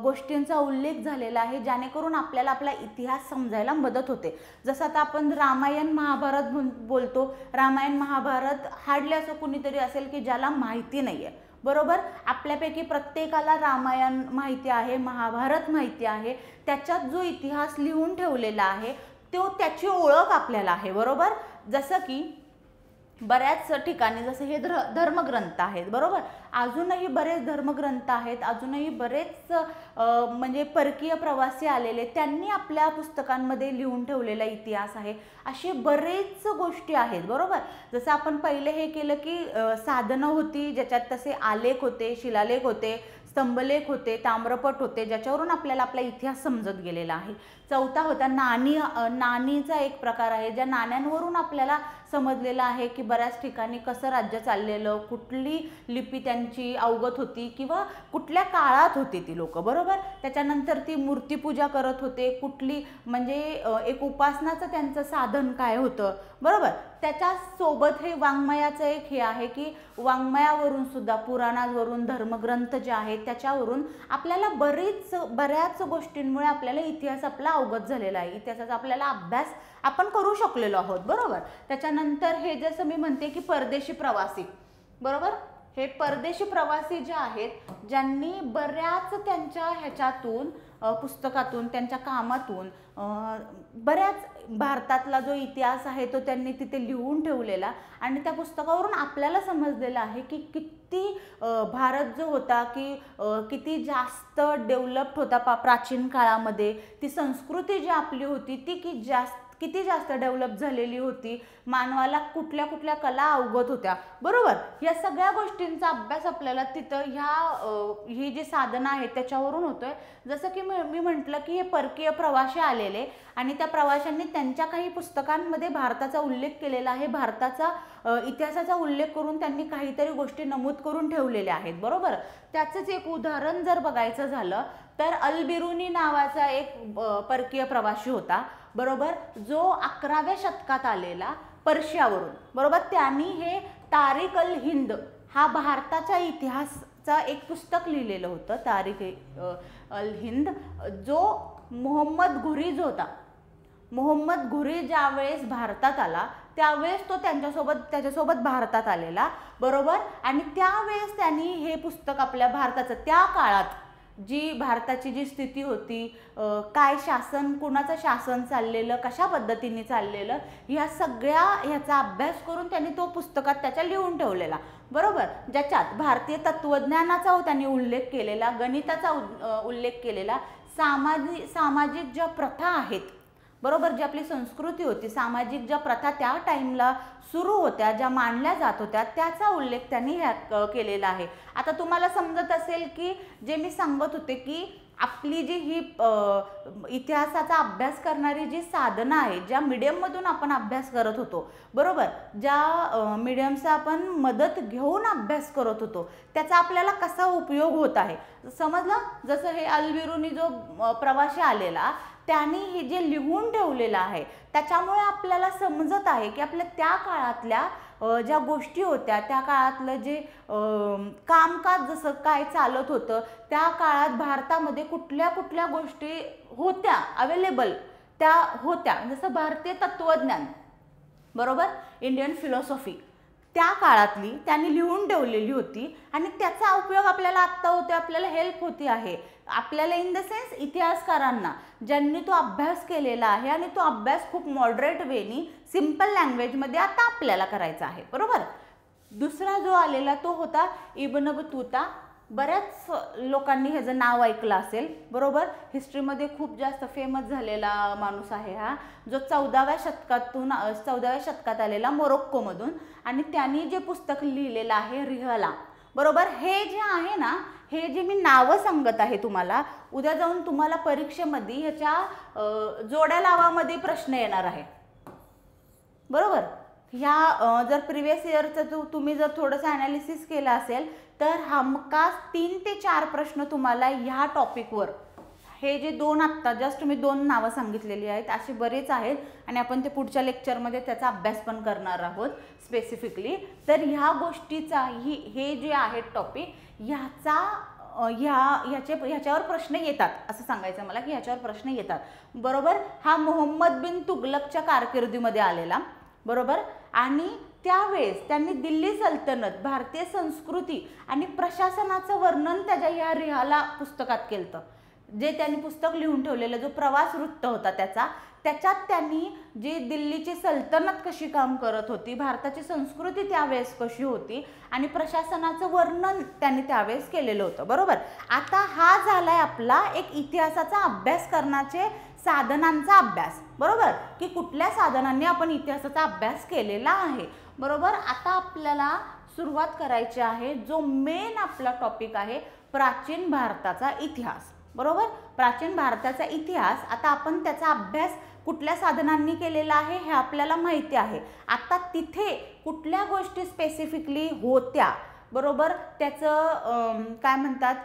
गोष्टींचा उल्लेख झालेला आहे जेणेकरून आपल्याला आपला इतिहास समजायला मदत होते. जसं आता आपण रामायण महाभारत बोलतो, रामायण महाभारत हार्डली असं कुणीतरी असेल की ज्याला माहिती नाही आहे, बरोबर. आपल्यापैकी प्रत्येकाला रामायण माहिती आहे, महाभारत माहिती आहे. त्याच्यात जो इतिहास लिहून ठेवलेला आहे तो त्याची ओळख आपल्याला आहे, बरोबर. जसं की बऱ्याच ठिकाणी जसं हे धर्मग्रंथ आहेत, बरोबर. अजूनही बरेच धर्मग्रंथ आहेत, अजूनही बरेच म्हणजे परकीय प्रवासी आलेले त्यांनी आपल्या पुस्तकांमध्ये लिहून ठेवलेला इतिहास आहे. अशी बरेच गोष्टी आहेत, बरोबर. जसं आपण पहिले हे केलं की साधनं होती ज्याच्यात तसे आलेख होते, शिलालेख होते, स्तंभलेख होते, ताम्रपट होते, ज्याच्यावरून आपल्याला आपला इतिहास समजत गेलेला आहे. चौथा होता नाणीचा एक प्रकार आहे ज्या नाण्यांवरून आपल्याला समजलेलं आहे की बऱ्याच ठिकाणी कसं राज्य चाललेलं, कुठली लिपी त्यांची अवगत होती किंवा कुठल्या काळात होती ती लोक, बरोबर. त्याच्यानंतर ती मूर्तीपूजा करत होते, कुठली म्हणजे एक उपासनाचं त्यांचं साधन काय होतं, बरोबर. त्याच्यासोबत हे वाङ्मयाचं एक हे आहे की वाङ्मयावरून सुद्धा पुराणावरून धर्मग्रंथ जे आहेत त्याच्यावरून आपल्याला बऱ्याच गोष्टींमुळे आपल्याला इतिहास आपला अवगत झालेला आहे, इतिहासाचा आपल्याला अभ्यास आपण करू शकलेलो आहोत, बरोबर. त्याच्यानंतर हे जसं मी म्हणते की परदेशी प्रवासी, बरोबर. हे परदेशी प्रवासी जे आहेत ज्यांनी बऱ्याच त्यांच्या ह्याच्यातून पुस्तकातून त्यांच्या कामातून बऱ्याच भारतातला जो इतिहास आहे तो त्यांनी तिथे लिहून ठेवलेला आणि त्या पुस्तकावरून आपल्याला समजलेलं आहे की किती भारत जो होता की किती जास्त डेव्हलप्ड होता प्राचीन काळामध्ये. ती संस्कृती जी आपली होती ती किती जास्त डेव्हलप झालेली होती, मानवाला कुठल्या कुठल्या कला अवगत होत्या, बरोबर. या सगळ्या गोष्टींचा अभ्यास आपल्याला तिथं ही जी साधनं आहेत त्याच्यावरून होतोय. जसं की मी म्हटलं की हे परकीय प्रवासी आलेले आणि त्या प्रवाशांनी त्यांच्या काही पुस्तकांमध्ये भारताचा उल्लेख केलेला आहे, भारताचा इतिहासाचा उल्लेख करून त्यांनी काहीतरी गोष्टी नमूद करून ठेवलेल्या आहेत, बरोबर. त्याचंच एक उदाहरण जर बघायचं झालं तर अल-बिरुनी नावाचा एक परकीय प्रवासी होता, बरोबर, जो 11व्या शतकात आलेला पर्शियावरून, बरोबर. त्यांनी हे तारिक अल हिंद हा भारताच्या इतिहासाचा एक पुस्तक लिहिलेलं होतं, तारिक अल हिंद. जो मोहम्मद घुरी जो होता, मोहम्मद घुरी ज्यावेळेस भारतात आला त्यावेळेस तो त्याच्यासोबत भारतात आलेला, बरोबर. आणि त्यावेळेस त्यांनी हे पुस्तक आपल्या भारताचं त्या काळात जी भारताची जी स्थिती होती, काय शासन, कुणाचं शासन चाललेलं, कशा पद्धतीने चाललेलं, ह्या सगळ्या ह्याचा अभ्यास करून त्यांनी तो पुस्तकात त्याच्या लिहून ठेवलेला, बरोबर. ज्याच्यात भारतीय तत्वज्ञानाचा त्यांनी उल्लेख केलेला, गणिताचा उल्लेख केलेला, सामाजिक ज्या प्रथा आहेत, बरोबर, जी आपली संस्कृती होती, सामाजिक ज्या प्रथा त्या टाईमला सुरू होत्या, ज्या मांडल्या जात होत्या, त्याचा उल्लेख त्यांनी केलेला आहे. आता तुम्हाला समजत असेल की जे मी सांगत होते की आपली जी ही इतिहासाचा अभ्यास करणारी जी साधनं आहे, ज्या मीडियममधून आपण अभ्यास करत होतो, बरोबर, ज्या मीडियमचा आपण मदत घेऊन अभ्यास करत होतो, त्याचा आपल्याला कसा उपयोग होत आहे समजलं. जसं हे अल्बिरुनी जो प्रवासी आलेला, त्यांनी हे जे लिहून ठेवलेलं आहे त्याच्यामुळे आपल्याला समजत आहे की आपल्या त्या काळातल्या ज्या गोष्टी होत्या, त्या काळातलं जे कामकाज जसं काय चालत होतं, त्या काळात भारतामध्ये कुठल्या कुठल्या गोष्टी होत्या अवेलेबल, त्या होत्या. जसं भारतीय तत्त्वज्ञान, बरोबर, इंडियन फिलॉसॉफी त्या काळातली त्यांनी लिहून ठेवलेली होती आणि त्याचा उपयोग आपल्याला आत्ता होतो, आपल्याला हेल्प होती आहे. आपल्याला इन द सेन्स इतिहासकारांना ज्यांनी तो अभ्यास केलेला आहे आणि तो अभ्यास खूप मॉडरेट वेनी सिम्पल लँग्वेजमध्ये आता आपल्याला करायचा आहे, बरोबर. दुसरा जो आलेला तो होता इब्न बतूता. बऱ्याच लोकांनी ह्याचं नाव ऐकलं असेल, बरोबर. हिस्ट्रीमध्ये खूप जास्त फेमस झालेला माणूस आहे हा, जो 14व्या शतकात आलेला मोरोक्कोमधून, आणि त्यांनी जे पुस्तक लिहिलेलं आहे रिहला, बरोबर. हे जे आहे ना, हे जे मी नावं सांगत आहे तुम्हाला, उद्या जाऊन तुम्हाला परीक्षेमध्ये ह्याच्या जोड्या लावामध्ये प्रश्न येणार आहे, बरोबर. ह्या जर प्रिव्हियस इयरचं तुम्ही जर थोडंसं ॲनालिसिस केलं असेल तर हमखास 3 ते 4 प्रश्न तुम्हाला ह्या टॉपिकवर, हे जे दोन आत्ता जस्ट मी 2 नावं सांगितलेली आहेत, असे बरेच आहेत आणि आपण ते पुढच्या लेक्चरमध्ये त्याचा अभ्यास पण करणार आहोत स्पेसिफिकली. तर ह्या गोष्टीचा हे जे आहेत टॉपिक, ह्याच्यावर प्रश्न येतात असं सांगायचं मला, की ह्याच्यावर प्रश्न येतात, बरोबर. हा मोहम्मद बिन तुगलकच्या कारकिर्दीमध्ये आलेला, बरोबर. आणि त्यावेळेस त्यांनी दिल्ली सल्तनत, भारतीय संस्कृती आणि प्रशासनाचं वर्णन त्याच्या ह्या रिहाला पुस्तकात केलं. जे त्यांनी पुस्तक लिहून ठेवलेलं, जो प्रवास वृत्त होता त्याच्यात त्यांनी जी दिल्लीची सल्तनत कशी काम करत होती, भारताची संस्कृती त्यावेळेस कशी होती आणि प्रशासनाचं वर्णन त्यांनी त्यावेळेस केलेलं होतं, बरोबर. आता हा झालाय आपला एक इतिहासाचा अभ्यास करण्याचे साधनांचा अभ्यास, बरोबर, की कुठल्या साधनांनी आपण इतिहासाचा अभ्यास केलेला आहे, बरोबर. आता आपल्याला सुरुवात करायची आहे, जो मेन आपला टॉपिक आहे प्राचीन भारताचा इतिहास, बरोबर. प्राचीन भारताचा इतिहास, आता आपण त्याचा अभ्यास कुठल्या साधनांनी केलेला आहे हे आपल्याला माहिती आहे. आता तिथे कुठल्या गोष्टी स्पेसिफिकली होत्या, बरोबर, त्याचं काय म्हणतात,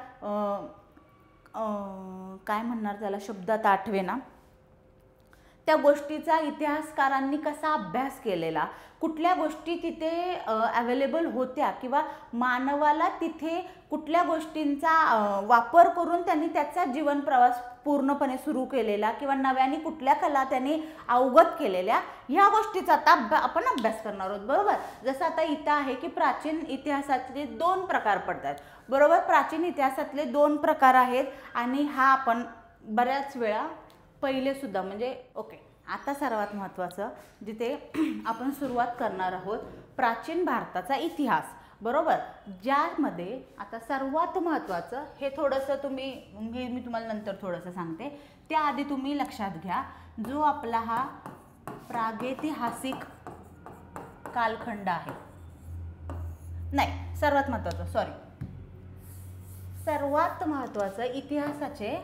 काय म्हणणार त्याला, शब्दात आठवेना, त्या गोष्टीचा इतिहासकारांनी कसा अभ्यास केलेला, कुठल्या गोष्टी तिथे अवेलेबल होत्या किंवा मानवाला तिथे कुठल्या गोष्टींचा वापर करून त्यांनी त्याचा जीवन प्रवास पूर्णपणे सुरू केलेला किंवा नव्याने कुठल्या कला त्यांनी अवगत केलेल्या, ह्या गोष्टीचा आता आपण अभ्यास करणार आहोत, बरोबर. जसं आता इथं आहे की प्राचीन इतिहासातले 2 प्रकार पडतात, बरोबर. प्राचीन इतिहासातले 2 प्रकार आहेत आणि हा आपण बऱ्याच वेळा पहिले सुद्धा म्हणजे ओके. आता सर्वात महत्त्वाचं जिथे आपण सुरुवात करणार आहोत, प्राचीन भारताचा इतिहास, बरोबर. ज्यामध्ये आता सर्वात महत्त्वाचं हे थोडंसं मी तुम्हाला नंतर थोडंसं सांगते, त्याआधी तुम्ही लक्षात घ्या, जो आपला हा प्रागैतिहासिक कालखंड आहे, नाही सर्वात महत्त्वाचं इतिहासाचे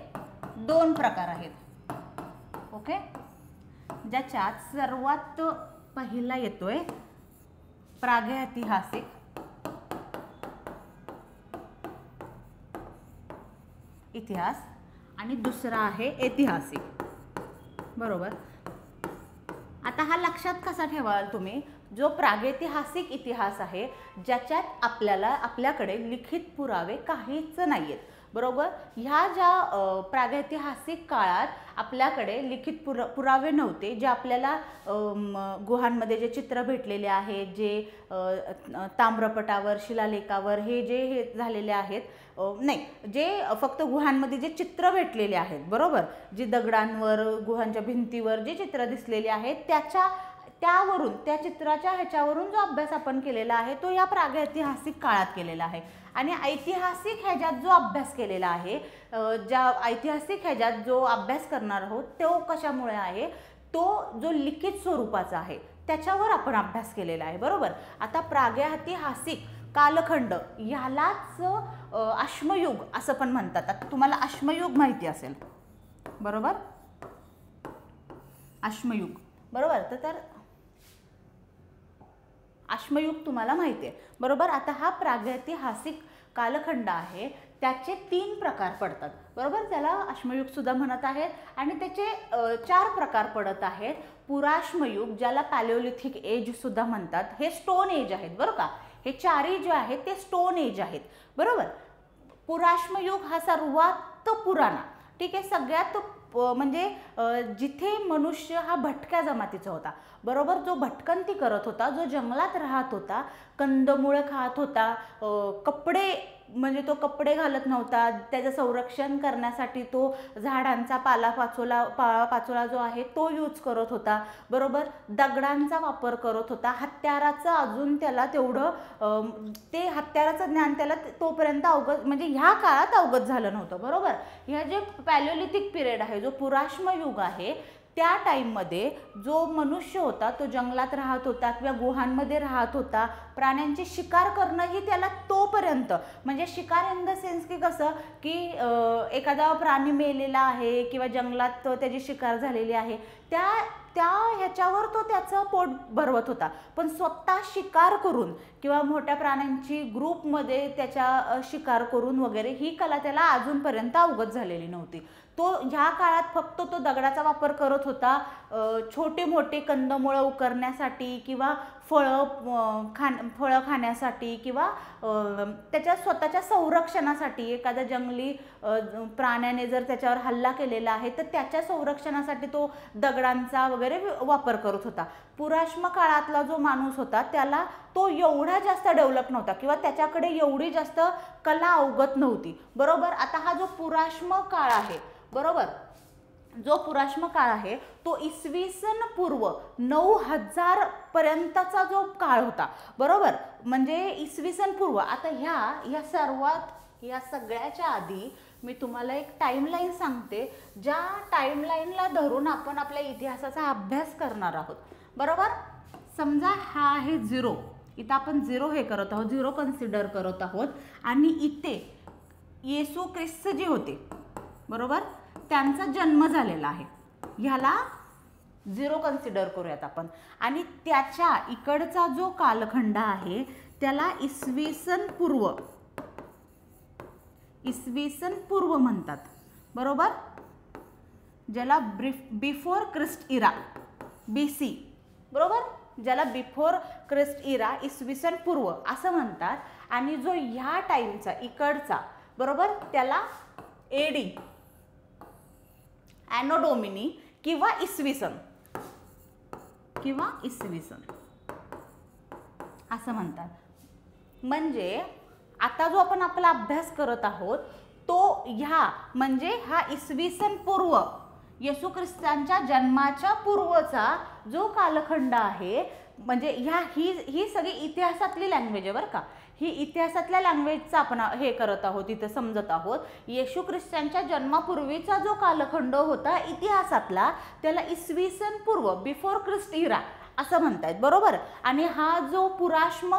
2 प्रकार आहेत, ओके. ज्याच्यात सर्वात पहिला येतोय प्रागैतिहासिक इतिहास आणि दुसरा आहे ऐतिहासिक, बरोबर. आता हा लक्षात कसा ठेवाल तुम्ही, जो प्रागैतिहासिक इतिहास आहे ज्याच्यात आपल्याकडे लिखित पुरावे काहीच नाहीयेत, बरोबर. ह्या ज्या प्रागैतिहासिक काळात आपल्याकडे लिखित पुरावे नव्हते, जे आपल्याला गुहांमध्ये जे चित्र भेटलेले आहेत, जे ताम्रपटावर, शिलालेखावर हे झालेले आहेत, नाही, जे फक्त गुहांमध्ये जे चित्र भेटलेले आहेत, बरोबर, जे दगडांवर, गुहांच्या भिंतीवर जे चित्र दिसलेले आहेत, त्यावरून, त्या चित्राच्या ह्याच्यावरून जो अभ्यास आपण केलेला आहे तो या प्रागैतिहासिक काळात केलेला आहे. आणि ऐतिहासिक ह्याच्यात जो अभ्यास केलेला आहे, ज्या ऐतिहासिक ह्याच्यात जो अभ्यास करणार आहोत तो कशामुळे आहे, तो जो लिखित स्वरूपाचा आहे त्याच्यावर आपण अभ्यास केलेला आहे, बरोबर. आता प्रागैतिहासिक कालखंड ह्यालाच अश्मयुग असं पण म्हणतात. आता तुम्हाला अश्मयुग माहिती असेल, बरोबर, अश्मयुग, बरोबर. तर अश्मयुग तुम्हाला माहिती आहे, बरोबर. आता हा प्रागैतिहासिक कालखंड आहे, त्याचे 3 प्रकार पडतात, बरोबर. त्याला अश्मयुग सुद्धा म्हणत आहेत आणि त्याचे 4 प्रकार पडत आहेत. पुराश्मयुग, ज्याला पॅलिओलिथिक एज सुद्धा म्हणतात, हे स्टोन एज आहेत, बरं का. हे 4ही जे आहेत ते स्टोन एज आहेत, बरोबर. पुराश्मयुग हा सर्वात पुराणा, ठीक आहे, सगळ्यात म्हणजे जिथे मनुष्य हा भटक्या जमातीचा होता, बरोबर. जो भटकंती करत होता, जो जंगलात राहत होता, कंदमुळं खात होता, कपडे म्हणजे तो कपडे घालत नव्हता, त्याचं संरक्षण करण्यासाठी तो झाडांचा पाचोळा जो आहे तो यूज करत होता, बरोबर. दगडांचा वापर करत होता, हत्याराचं अजून त्याला तेवढं ते हत्याराचं ज्ञान त्याला तोपर्यंत अवगत म्हणजे ह्या काळात अवगत झालं नव्हतं, बरोबर. ह्या जे पॅलिओलिथिक पिरियड आहे, जो पुराश्मयुग आहे, त्या टाईममध्ये जो मनुष्य होता तो जंगलात राहत होता किंवा गुहांमध्ये राहत होता. प्राण्यांची शिकार करणंही त्याला तोपर्यंत म्हणजे शिकार इन द सेन्स की कसं की एखादा प्राणी मेलेला आहे किंवा जंगलात त्याची शिकार झालेली आहे, त्या ह्याच्यावर तो त्याचं पोट भरवत होता. पण स्वतः शिकार करून किंवा मोठ्या प्राण्यांची ग्रुपमध्ये त्याच्या शिकार करून वगैरे ही कला त्याला अजूनपर्यंत अवगत झालेली नव्हती. तो ह्या काळात फक्त तो दगडाचा वापर करत होता छोटे मोठे कंदमुळं उकरण्यासाठी किंवा फळं खाण्यासाठी किंवा त्याच्या स्वतःच्या संरक्षणासाठी. एखाद्या जंगली प्राण्याने जर त्याच्यावर हल्ला केलेला आहे तर त्याच्या संरक्षणासाठी तो दगडांचा वगैरे वापर करत होता. पुराश्म काळातला जो माणूस होता त्याला तो एवढा जास्त डेव्हलप नव्हता किंवा त्याच्याकडे एवढी जास्त कला अवगत नव्हती, बरोबर. आता हा जो पुराश्म काळ आहे, बरोबर, जो पुराश्म काळ आहे तो इसवी सन पूर्व 9000 पर्यंतचा जो काळ होता, बरोबर. म्हणजे इसवी सन पूर्व. आता ह्या सगळ्याच्या आधी मी तुम्हाला एक टाईमलाईन सांगते, ज्या टाईमलाईनला धरून आपण आपल्या इतिहासाचा अभ्यास करणार आहोत, बरोबर. समजा हा आहे 0, इथं आपण 0 हे करत आहोत, 0 कन्सिडर करत आहोत. आणि इथे येशू ख्रिस्त जे होते, बरोबर, त्यांचा जन्म झालेला आहे, ह्याला 0 कन्सिडर करूयात आपण. आणि त्याच्या इकडचा जो कालखंड आहे त्याला इसवी सन पूर्व म्हणतात, बरोबर. ज्याला बिफोर ख्रिस्ट इरा, BC, बरोबर, ज्याला बिफोर ख्रिस्ट इरा, इसवी सन पूर्व असं म्हणतात. आणि जो ह्या टाईमचा इकडचा, बरोबर, त्याला AD, ॲनो डोमिनी किंवा इसवी सन असं म्हणतात. म्हणजे आता जो आपण आपला अभ्यास करत आहोत तो म्हणजे हा इसवी सन पूर्व, येशू ख्रिस्तांच्या जन्माच्या पूर्वचा जो कालखंड आहे. म्हणजे ही सगळी इतिहासातली लँग्वेज आहे, बरं का. ही इतिहासातल्या लँग्वेजचा आपण हे करत आहोत, इथं समजत आहोत. येशू ख्रिस्तांच्या जन्मापूर्वीचा जो कालखंड होता इतिहासातला त्याला इसवी सन पूर्व, बिफोर ख्रिस्ट इरा असं म्हणतात, बरोबर. आणि हा जो पुराश्म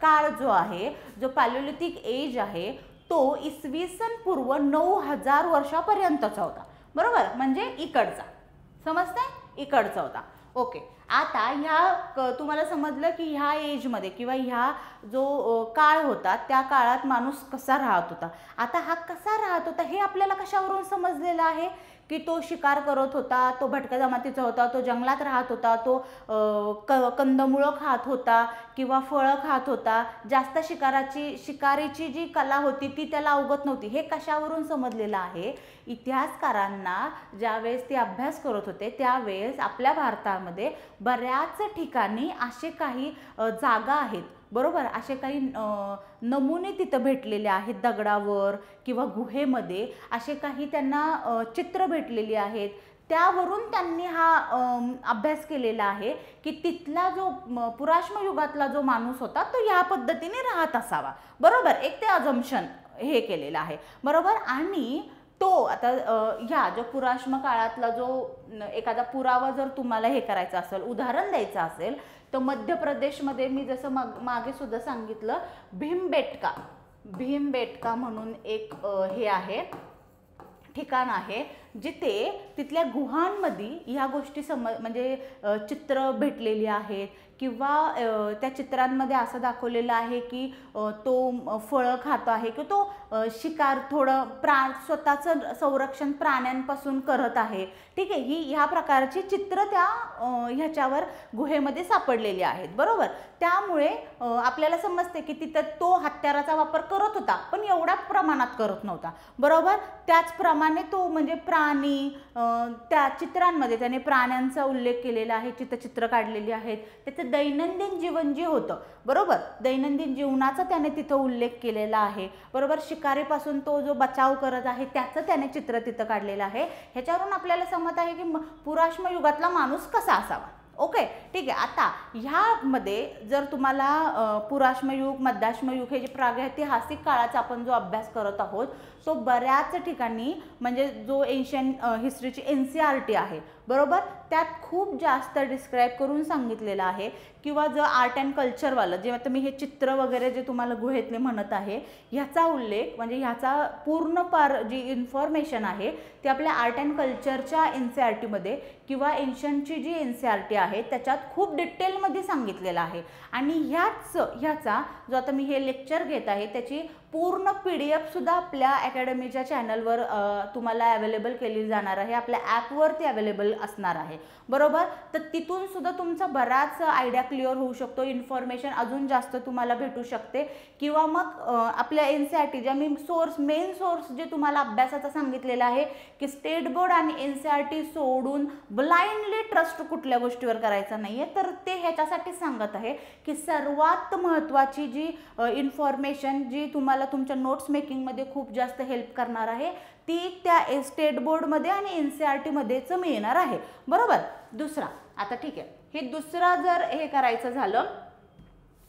काळ जो आहे, जो पॅलिओलिथिक एज आहे, तो इसवी सन पूर्व 9000 वर्षापर्यंतचा होता, बरोबर. म्हणजे इकडचा, समजतंय, इकडचा होता. ओके. आता तुम्हाला समजलं की ह्या एजमध्ये किंवा ह्या जो काळ होता त्या काळात माणूस कसा राहत होता. आता हा कसा राहत होता हे आपल्याला कशावरून समजलेलं आहे की तो शिकार करत होता, तो भटक्या जमातीचा होता, तो जंगलात राहत होता, तो कंदमुळं खात होता किंवा फळं खात होता. जास्त शिकारीची जी कला होती ती त्याला अवगत नव्हती. हे कशावरून समजलेलं आहे. इतिहासकारांना ज्यावेळेस ते अभ्यास करत होते त्यावेळेस आपल्या भारतामध्ये बऱ्याच ठिकाणी असे काही जागा आहेत, बरोबर, असे काही नमुने तिथं भेटलेले आहेत दगडावर किंवा गुहेमध्ये. असे काही त्यांना चित्र भेटलेली आहेत. त्यावरून त्यांनी हा अभ्यास केलेला आहे की तिथला जो पुराश्म युगातला जो माणूस होता तो या पद्धतीने राहत असावा, बरोबर. एक ते अझम्पशन हे केलेलं आहे, बरोबर. आणि तो आता ह्या जो पुराश्म काळातला जो एखादा पुरावा जर तुम्हाला हे करायचा असेल, उदाहरण द्यायचं असेल, तर मध्य प्रदेशमध्ये मी जसं मागे सुद्धा सांगितलं, भीमबेटका म्हणून एक हे आहे, ठिकाण आहे, जिथे तिथल्या गुहांमध्ये ह्या गोष्टी म्हणजे चित्र भेटलेली आहेत, किंवा त्या चित्रांमध्ये असं दाखवलेलं आहे की तो फळं खातो आहे, की तो शिकार थोडं स्वतःचं संरक्षण प्राण्यांपासून करत आहे, ठीक आहे. ह्या प्रकारची चित्र त्या ह्याच्यावर गुहेमध्ये सापडलेली आहेत, बरोबर. त्यामुळे आपल्याला समजते की तिथं तो हत्याराचा वापर करत होता, पण एवढ्या प्रमाणात करत नव्हता, बरोबर. त्याचप्रमाणे तो म्हणजे प्राणी, त्या चित्रांमध्ये त्याने प्राण्यांचा उल्लेख केलेला आहे, चित्र काढलेली आहेत, त्याचं दैनंदिन जीवन जे होतं, बरोबर, दैनंदिन जीवनाचा त्याने तिथं उल्लेख केलेला आहे, बरोबर. शिकारीपासून तो जो बचाव करत आहे त्याचं त्याने चित्र तिथं काढलेलं आहे. ह्याच्यावरून आपल्याला समजत आहे की पुराश्म युगातला माणूस कसा असावा. ओके, ठीक आहे. आता ह्यामध्ये जर तुम्हाला पुराश्म युग, मध्याश्म युग, हे जे प्रागैतिहासिक काळाचा आपण जो अभ्यास करत आहोत, तो बऱ्याच ठिकाणी म्हणजे जो एन्शियंट हिस्ट्रीची NCERT आहे, बरोबर, त्यात खूप जास्त डिस्क्राईब करून सांगितलेलं आहे. किंवा जर आर्ट अँड कल्चरवालं, जेव्हा तुम्ही हे चित्र वगैरे जे तुम्हाला गुहेतले म्हणत आहे, ह्याचा उल्लेख म्हणजे ह्याचा पूर्ण जी इन्फॉर्मेशन आहे ती आपल्या आर्ट अँड कल्चरच्या NCERTमध्ये किंवा एन्शियंटची जी NCERT आहे त्याच्यात खूप डिटेलमध्ये सांगितलेलं आहे. आणि ह्याचा जो आता मी हे लेक्चर घेत आहे त्याची पूर्ण PDF सुद्धा आपल्या अकॅडमीच्या चॅनलवर तुम्हाला अवेलेबल केली जाणार आहे, आपल्या ॲपवरती अवेलेबल असणार आहे, बरोबर. तर तिथून सुद्धा तुमचा बराच आयडिया क्लिअर होऊ शकतो, इन्फॉर्मेशन अजून जास्त तुम्हाला भेटू शकते. किंवा मग आपल्या NCERT ज्या मी मेन सोर्स जे तुम्हाला अभ्यासाचा सांगितलेला आहे की स्टेट बोर्ड आणि NCERT सोडून ब्लाइंडली ट्रस्ट कुठल्या गोष्टीवर करायचा नाही आहे, तर ते ह्याच्यासाठी सांगत आहे की सर्वात महत्त्वाची जी इन्फॉर्मेशन जी तुम्हाला तुमच्या नोट्स मेकिंगमध्ये खूप जास्त हेल्प करणार आहे ती त्या स्टेट बोर्डमध्ये आणि NCERTमध्येच मिळणार आहे, बरोबर. दुसरा, आता ठीक आहे, हे दुसरा जर हे करायचं झालं,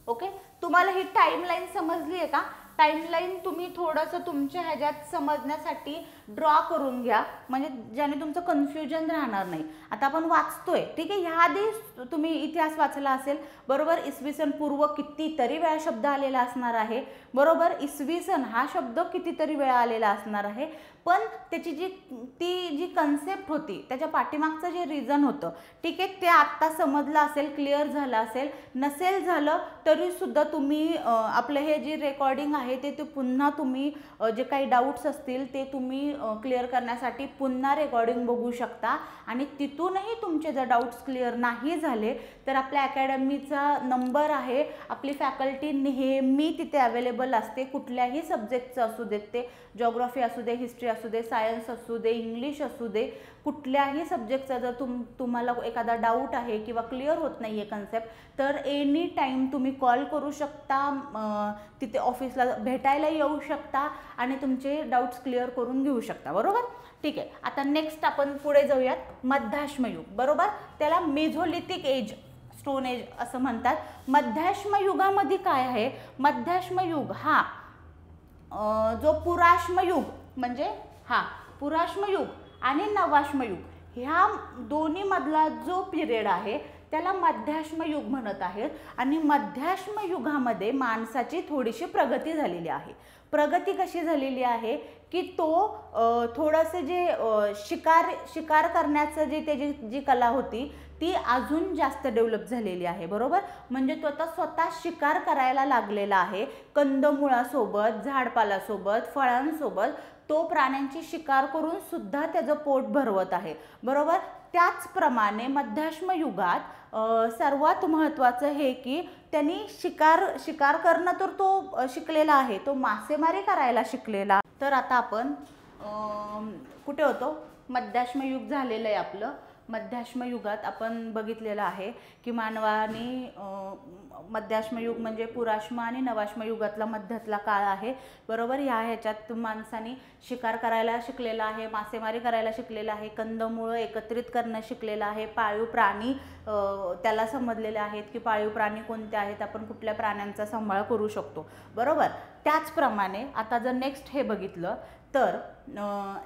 ओके, तुम्हाला ही टाईमलाईन समजली आहे का? टाईमलाईन तुम्ही थोडंसं तुमच्या ह्याच्यात समजण्यासाठी ड्रॉ करून घ्या, म्हणजे ज्याने तुमचं कन्फ्युजन राहणार नाही. आता आपण वाचतोय, ठीक आहे, ह्याआधी तुम्ही इतिहास वाचला असेल, बरोबर. इसवी सन पूर्व कितीतरी वेळा शब्द आलेला असणार आहे, बरोबर. इसवी सन हा शब्द कितीतरी वेळा आलेला असणार आहे, पण त्याची जी कन्सेप्ट होती, त्याच्या पाठीमागचं जे रिझन होतं, ठीक आहे, ते आत्ता समजलं असेल, क्लिअर झालं असेल. नसेल झालं तरी सुद्धा तुम्ही आपलं हे जे रेकॉर्डिंग आहे ते पुन्हा तुम्ही जे काही डाऊट्स असतील ते तुम्ही क्लिअर करण्यासाठी पुन्हा रेकॉर्डिंग बघू शकता. आणि तिथूनही तुमचे जर डाऊट्स क्लिअर नाही झाले तर आपल्या अकॅडमीचा नंबर आहे, आपली फॅकल्टी नेहमी तिथे अवेलेबल असते, कुठल्याही सब्जेक्टचं असू देत, ते जॉग्राफी असू दे, हिस्ट्री असू दे, सायन्स असू दे, इंग्लिश असू दे, कुठल्याही सब्जेक्टचा जर तुम्हाला एखादा डाऊट आहे किंवा क्लिअर होत नाही आहे कन्सेप्ट, तर एनी टाईम तुम्ही कॉल करू शकता, तिथे ऑफिसला भेटायला येऊ शकता आणि तुमचे डाऊट्स क्लिअर करून घेऊ शकता, बरोबर. ठीक आहे, आता नेक्स्ट आपण पुढे जाऊयात. मध्याश्म युग, बरोबर, त्याला मेझोलिथिक एज, स्टोन एज असं म्हणतात. मध्याश्म युगामध्ये काय आहे? मध्याश्म युग हा जो पुराश्म युग म्हणजे पुराश्म युग आणि नवाश्म युग ह्या दोन्ही मधला जो पिरियड आहे त्याला मध्याश्म युग म्हणत आहेत. आणि मध्याश्म युगामध्ये माणसाची थोडीशी प्रगती झालेली आहे. प्रगती कशी झालेली आहे की तो थोडंसं जे शिकार करण्याचं जे त्याची जी कला होती ती अजून जास्त डेव्हलप झालेली आहे, बरोबर. म्हणजे तो आता स्वतः शिकार करायला लागलेला आहे. कंदमुळासोबत, झाडपालासोबत, फळांसोबत तो प्राण्यांची शिकार करून सुद्धा त्याचं पोट भरवत आहे, बरोबर. त्याचप्रमाणे मध्याश्म युगात सर्वात महत्त्वाचं हे की त्यांनी शिकार करणं तर तो शिकलेला आहे, तो मासेमारी करायला शिकलेला. तर आता आपण कुठे होतो? मध्याश्म युग झालेलं आहे आपलं. मध्याश्म युगात आपण बघितलेलं आहे की मानवाने मध्याश्म युग म्हणजे पुराश्म आणि नवाश्म युगातला मध्यातला काळ आहे, बरोबर. ह्याच्यात माणसाने शिकार करायला शिकलेला आहे, मासेमारी करायला शिकलेला आहे, कंदमुळं एकत्रित करणं शिकलेलं आहे, पाळीव प्राणी त्याला समजलेले आहेत की पाळीव प्राणी कोणते आहेत, आपण कुठल्या प्राण्यांचा सांभाळ करू शकतो, बरोबर. त्याचप्रमाणे आता जर नेक्स्ट हे बघितलं तर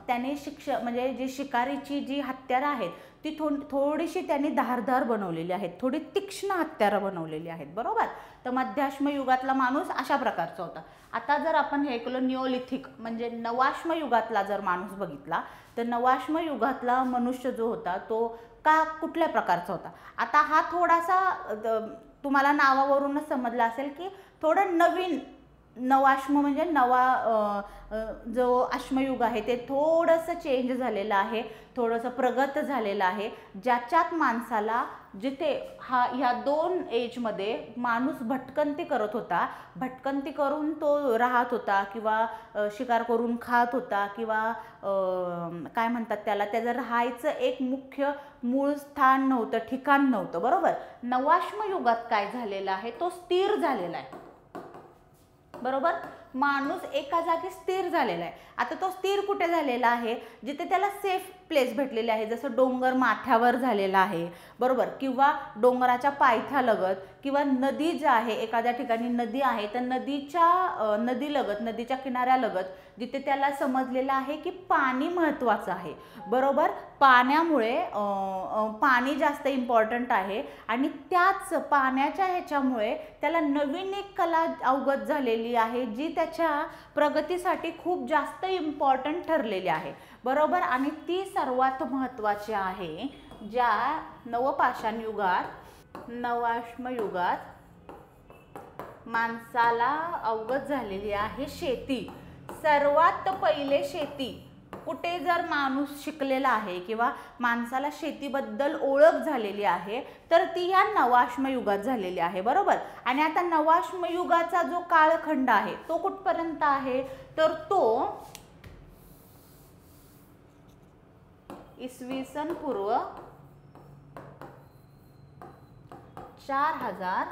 त्याने म्हणजे जी शिकारीची जी हत्यारं आहेत ती थोडीशी त्यांनी धारदार बनवलेली आहेत, थोडी तीक्ष्ण हत्यारं बनवलेली आहेत, बरोबर. तर मध्याश्म युगातला माणूस अशा प्रकारचा होता. आता जर आपण हे केलं निओलिथिक म्हणजे नवाश्म युगातला जर माणूस बघितला तर नवाश्म युगातला मनुष्य जो होता तो कुठल्या प्रकारचा होता. आता हा थोडासा तुम्हाला नावावरूनच समजला असेल की थोडं नवीन नवाश्म म्हणजे जो अश्मयुग आहे ते थोडंसं चेंज झालेलं आहे, थोडंसं प्रगत झालेलं आहे, ज्याच्यात माणसाला जिथे ह्या 2 एजमध्ये माणूस भटकंती करत होता, भटकंती करून तो राहत होता किंवा शिकार करून खात होता किंवा काय म्हणतात त्याला, त्याचं राहायचं एक मुख्य मूळ स्थान नव्हतं, ठिकाण नव्हतं, बरोबर. नवाश्म युगात काय झालेलं आहे, तो स्थिर झालेला आहे, बरोबर. माणूस एका जागी स्थिर झालेला आहे. आता तो स्थिर कुठे झालेला आहे, जिथे त्याला सेफ प्लेस भेटलेले आहे, जसं डोंगर माथ्यावर झालेला आहे, बरोबर, किंवा डोंगराच्या पायथ्यालगत किंवा नदी जी आहे, एखाद्या ठिकाणी नदी आहे तर नदीलगत, नदीच्या किनाऱ्यालगत जिथे त्याला समजलेलं आहे की पाणी महत्त्वाचं आहे, बरोबर. पाण्यामुळे पाणी जास्त इम्पॉर्टंट आहे आणि त्याच पाण्याच्या ह्याच्यामुळे त्याला नवीन एक कला अवगत झालेली आहे जी त्याच्या प्रगतीसाठी खूप जास्त इम्पॉर्टंट ठरलेली आहे, बरोबर. आणि ती सर्वात महत्त्वाची आहे. ज्या नवपाषाण युगात, नवाश्म युगात माणसाला अवगत झालेली आहे शेती. सर्वात पहिले शेती कुठे जर माणूस शिकलेला आहे किंवा माणसाला शेतीबद्दल ओळख झालेली आहे तर ती या नवाश्म युगात झालेली आहे, बरोबर. आणि आता नवाश्म युगाचा जो कालखंड आहे तो कुठपर्यंत आहे, तर तो इसवी सन पूर्व 4000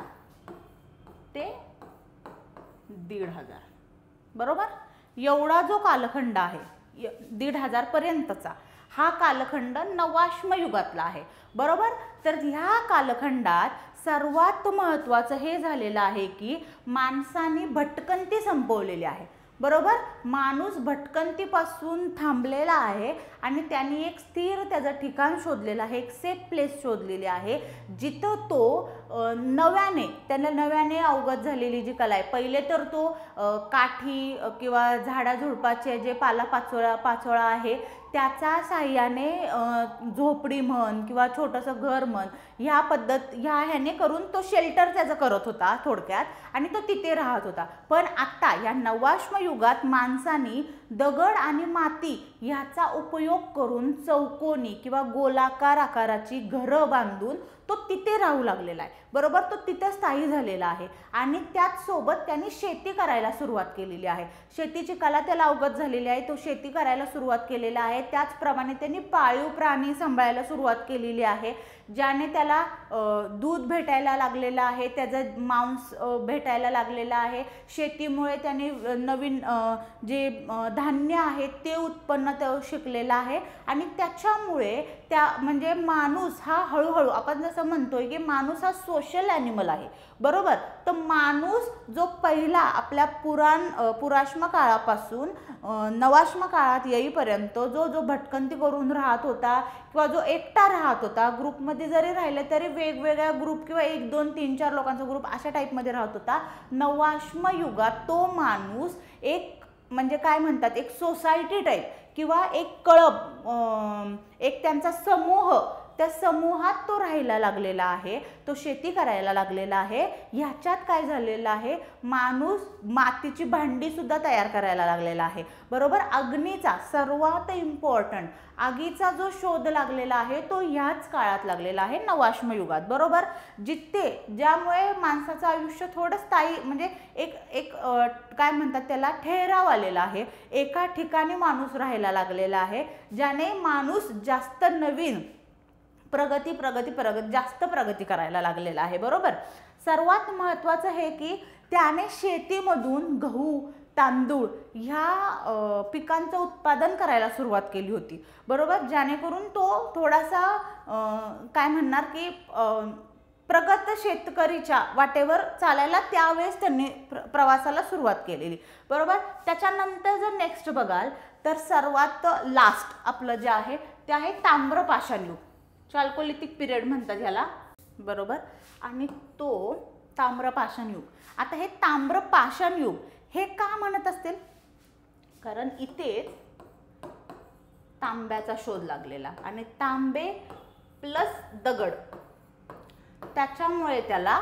ते 1500, बरोबर. एवढा जो कालखंड आहे 1500 पर्यंतचा हा कालखंड नवाश्म युगातला आहे, बरोबर. तर ह्या कालखंडात सर्वात महत्त्वाचं हे झालेलं आहे की माणसाने भटकंती संपवलेली आहे, बरोबर. माणूस भटकंतीपासून थांबलेला आहे आणि त्यांनी एक स्थिर त्याचं ठिकाण शोधलेलं आहे, एक सेफ प्लेस शोधलेली आहे जिथं तो त्याला नव्याने अवगत झालेली जी कला आहे. पहिले तर तो काठी किंवा झाडाझुडपाचे जे पाचोळा आहे त्याच्या साह्याने झोपडी म्हण किंवा छोटंसं घर म्हण ह्याने करून तो शेल्टर त्याचं करत होता थोडक्यात आणि तो तिथे राहत होता. पण आता या नवाश्म युगात माणसानी दगड आणि माती ह्याचा उपयोग करून चौकोनी किंवा गोलाकार आकाराची घरं बांधून तो तिथे राहू लागलेला आहे, बरोबर. तो तिथे स्थायी झालेला आहे आणि त्याच सोबत त्यांनी शेती करायला सुरुवात केलेली आहे. शेतीची कला त्याला अवगत झालेली आहे, तो शेती करायला सुरुवात केलेला आहे. त्याचप्रमाणे त्यांनी पाळीव प्राणी सांभाळायला सुरुवात केलेली आहे, ज्याने त्याला दूध भेटायला लागलेलं आहे, त्याचं मांस भेटायला लागलेलं आहे. शेतीमुळे त्यांनी नवीन जे धान्य आहे ते उत्पन्न तो शिकलेला आहे आणि त्याच्यामुळे म्हणजे माणूस हा हळूहळू, आपण जसं म्हणतोय की माणूस हा सोशल ॲनिमल आहे, बरोबर. तर माणूस जो पहिला आपल्या पुराश्म काळापासून नवाश्म काळात येईपर्यंत जो भटकंती करून राहत होता किंवा जो एकटा राहत होता, ग्रुपमध्ये जरी राहिलं तरी वेगवेगळ्या ग्रुप किंवा 1 2 3 4 लोकांचा ग्रुप अशा टाईपमध्ये राहत होता. नवाश्म युगात तो माणूस एक म्हणजे काय म्हणतात, एक सोसायटी टाईप किंवा एक क्लब, एक त्यांचा समूह, त्या समूहात तो राहायला लागलेला आहे, तो शेती करायला लागलेला आहे. ह्याच्यात काय झालेलं आहे, माणूस मातीची भांडी सुद्धा तयार करायला लागलेला आहे, बरोबर. अग्नीचा सर्वात इम्पॉर्टंट आगीचा जो शोध लागलेला आहे तो ह्याच काळात लागलेला आहे नवाश्म युगात, बरोबर. ज्यामुळे माणसाचं आयुष्य थोडं स्थायी म्हणजे एक काय म्हणतात त्याला ठहराव आलेला आहे, एका ठिकाणी माणूस राहायला लागलेला आहे, ज्याने माणूस जास्त नवीन जास्त प्रगती करायला लागलेला आहे, बरोबर. सर्वात महत्त्वाचं हे की त्याने शेतीमधून गहू तांदूळ ह्या पिकांचं उत्पादन करायला सुरुवात केली होती, बरोबर. जेणेकरून तो थोडासा काय म्हणणार की प्रगत शेतकरीच्या वाटेवर चालायला त्यावेळेस त्यांनी प्रवासाला सुरुवात केलेली, बरोबर. त्याच्यानंतर जर नेक्स्ट बघाल तर सर्वात लास्ट आपलं जे आहे ते आहे ताम्रपाषाण युग. चाल्कोलिथिक पिरियड म्हणतात ह्याला, बरोबर. आणि तो ताम्रपाषाण युग. आता हे ताम्रपाषाण युग हे का म्हणत असतील, कारण इथे तांब्याचा शोध लागलेला आणि तांबे प्लस दगड, त्याच्यामुळे त्याला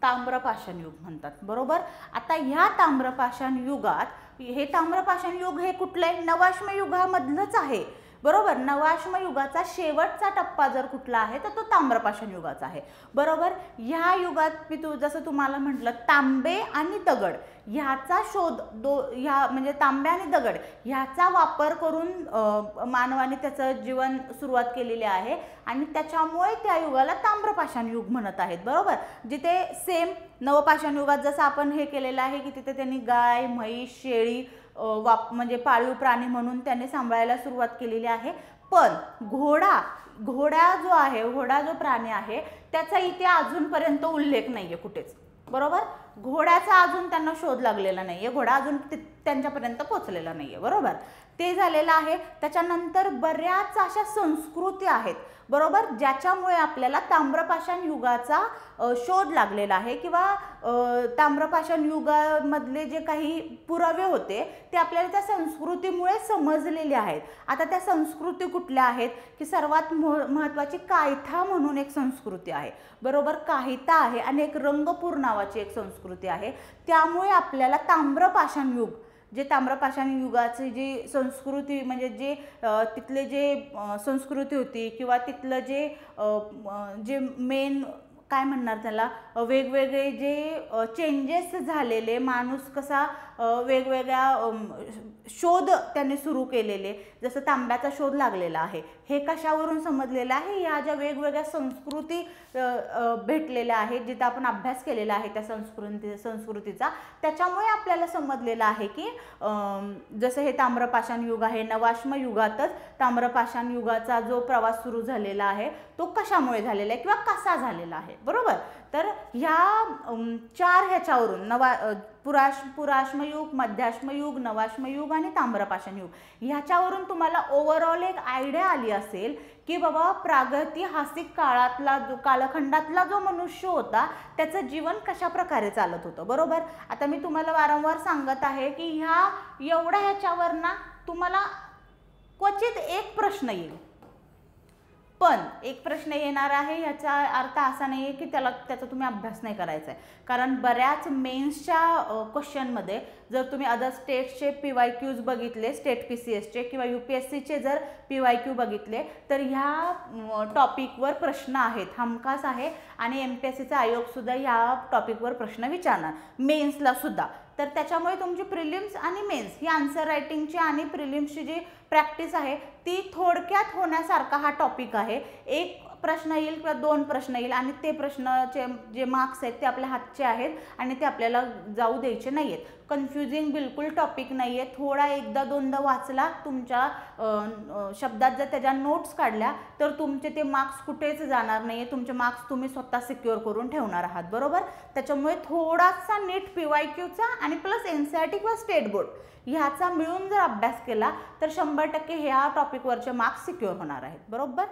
ताम्रपाषाण युग म्हणतात, बरोबर. आता ह्या ताम्रपाषाण युगात, हे ताम्रपाषाण युग हे कुठले, नवाश्म युगामधलंच आहे, बरोबर. नवाश्म युगाचा शेवटचा टप्पा जर कुठला आहे तर तो ताम्रपाषाण युगाचा आहे, बरोबर. ह्या युगात मी जसं तुम्हाला म्हटलं तांबे आणि दगड ह्याचा शोध ह्या म्हणजे तांबे आणि दगड ह्याचा वापर करून मानवाने त्याचं जीवन सुरुवात केलेली आहे आणि त्याच्यामुळे त्या युगाला ताम्रपाषाण युग म्हणत आहेत, बरोबर. जिथे सेम नवपाषाण युगात जसं आपण हे केलेलं आहे की तिथे त्यांनी गाय, म्हैस, शेळी म्हणजे पाळीव प्राणी म्हणून त्यांनी सांभाळायला सुरुवात केलेली आहे. पण घोडा जो प्राणी आहे त्याचा इथे अजूनपर्यंत उल्लेख नाहीये कुठेच, बरोबर. घोड्याचा अजून त्यांना शोध लागलेला नाहीये, घोडा अजून त्यांच्यापर्यंत पोहोचलेला नाहीये, बरोबर. ते झालेलं आहे. त्याच्यानंतर बऱ्याच अशा संस्कृती आहेत, बरोबर, ज्याच्यामुळे आपल्याला ताम्रपाषाण युगाचा शोध लागलेला आहे किंवा ताम्रपाषाण युगामधले जे काही पुरावे होते ते आपल्याला त्या संस्कृतीमुळे समजलेले आहेत. आता त्या संस्कृती कुठल्या आहेत की सर्वात महत्त्वाची कायथा म्हणून एक संस्कृती आहे, बरोबर. काहिता आहे आणि एक रंगपूर नावाची एक संस्कृती आहे. त्यामुळे आपल्याला ताम्रपाषाण युग, जे ताम्रपाषाण युगाची जी संस्कृती म्हणजे जे तिथले जे संस्कृती होती किंवा तिथलं जे मेन काय म्हणणार त्याला, वेगवेगळे जे चेंजेस झालेले, माणूस कसा वेगवेगळ्या शोध त्यांनी सुरू केलेले, जसं तांब्याचा शोध लागलेला आहे, हे कशावरून समजलेलं आहे, ह्या ज्या वेगवेगळ्या संस्कृती भेटलेल्या आहेत जिथे आपण अभ्यास केलेला आहे त्या संस्कृतीचा, त्याच्यामुळे आपल्याला समजलेलं आहे की जसं हे ताम्रपाषाण युग आहे, नवाश्म युगातच ताम्रपाषाण युगाचा जो प्रवास सुरू झालेला आहे तो कशामुळे झालेला आहे किंवा कसा झालेला आहे, बरोबर. तर ह्या 4 ह्याच्यावरून पुराश्म युग, मध्याश्म युग, नवाश्म युग आणि ताम्रपाषाण युग ह्याच्यावरून तुम्हाला ओव्हरऑल एक आयडिया आली असेल की बाबा प्रागैतिहासिक कालखंडातला जो मनुष्य होता त्याचं जीवन कशा प्रकारे चालत होतं, बरोबर. आता मी तुम्हाला वारंवार सांगत आहे की ह्याच्यावर ना तुम्हाला क्वचित एक प्रश्न येईल, पण एक प्रश्न येणार आहे याचा अर्थ असा नाही आहे की त्याचा तुम्ही अभ्यास नाही करायचा आहे, कारण बऱ्याच मेन्सच्या क्वेश्चनमध्ये जर तुम्ही अदर स्टेट्सचे PYQs बघितले, स्टेट PCSचे किंवा UPSCचे जर PYQ बघितले तर ह्या टॉपिकवर प्रश्न आहेत, हमखास आहे. आणि MPSCचा आयोगसुद्धा ह्या टॉपिकवर प्रश्न विचारणार, मेन्सला सुद्धा. तर त्याच्यामुळे तुमची प्रिलिम्स आणि मेन्स ही आन्सर रायटिंगची आणि प्रिलिम्सची जी प्रॅक्टिस आहे ती थोडक्यात होण्यासारखा हा टॉपिक आहे. एक प्रश्न येईल किंवा 2 प्रश्न येईल आणि ते प्रश्नाचे जे मार्क्स आहेत ते आपल्या हातचे आहेत आणि ते आपल्याला जाऊ द्यायचे नाही आहेत. कन्फ्युजिंग बिलकुल टॉपिक नाही आहे. थोडा एकदा दोनदा वाचला, तुमच्या शब्दात जर त्याच्या नोट्स काढल्या तर तुमचे ते मार्क्स कुठेच जाणार नाही आहे, तुमचे मार्क्स तुम्ही स्वतः सिक्युअर करून ठेवणार आहात, बरोबर. त्याच्यामुळे थोडासा नीट PYQचा आणि प्लस NCERT किंवा स्टेट बोर्ड ह्याचा मिळून जर अभ्यास केला तर 100% ह्या टॉपिकवरचे मार्क्स सिक्युअर होणार आहेत, बरोबर.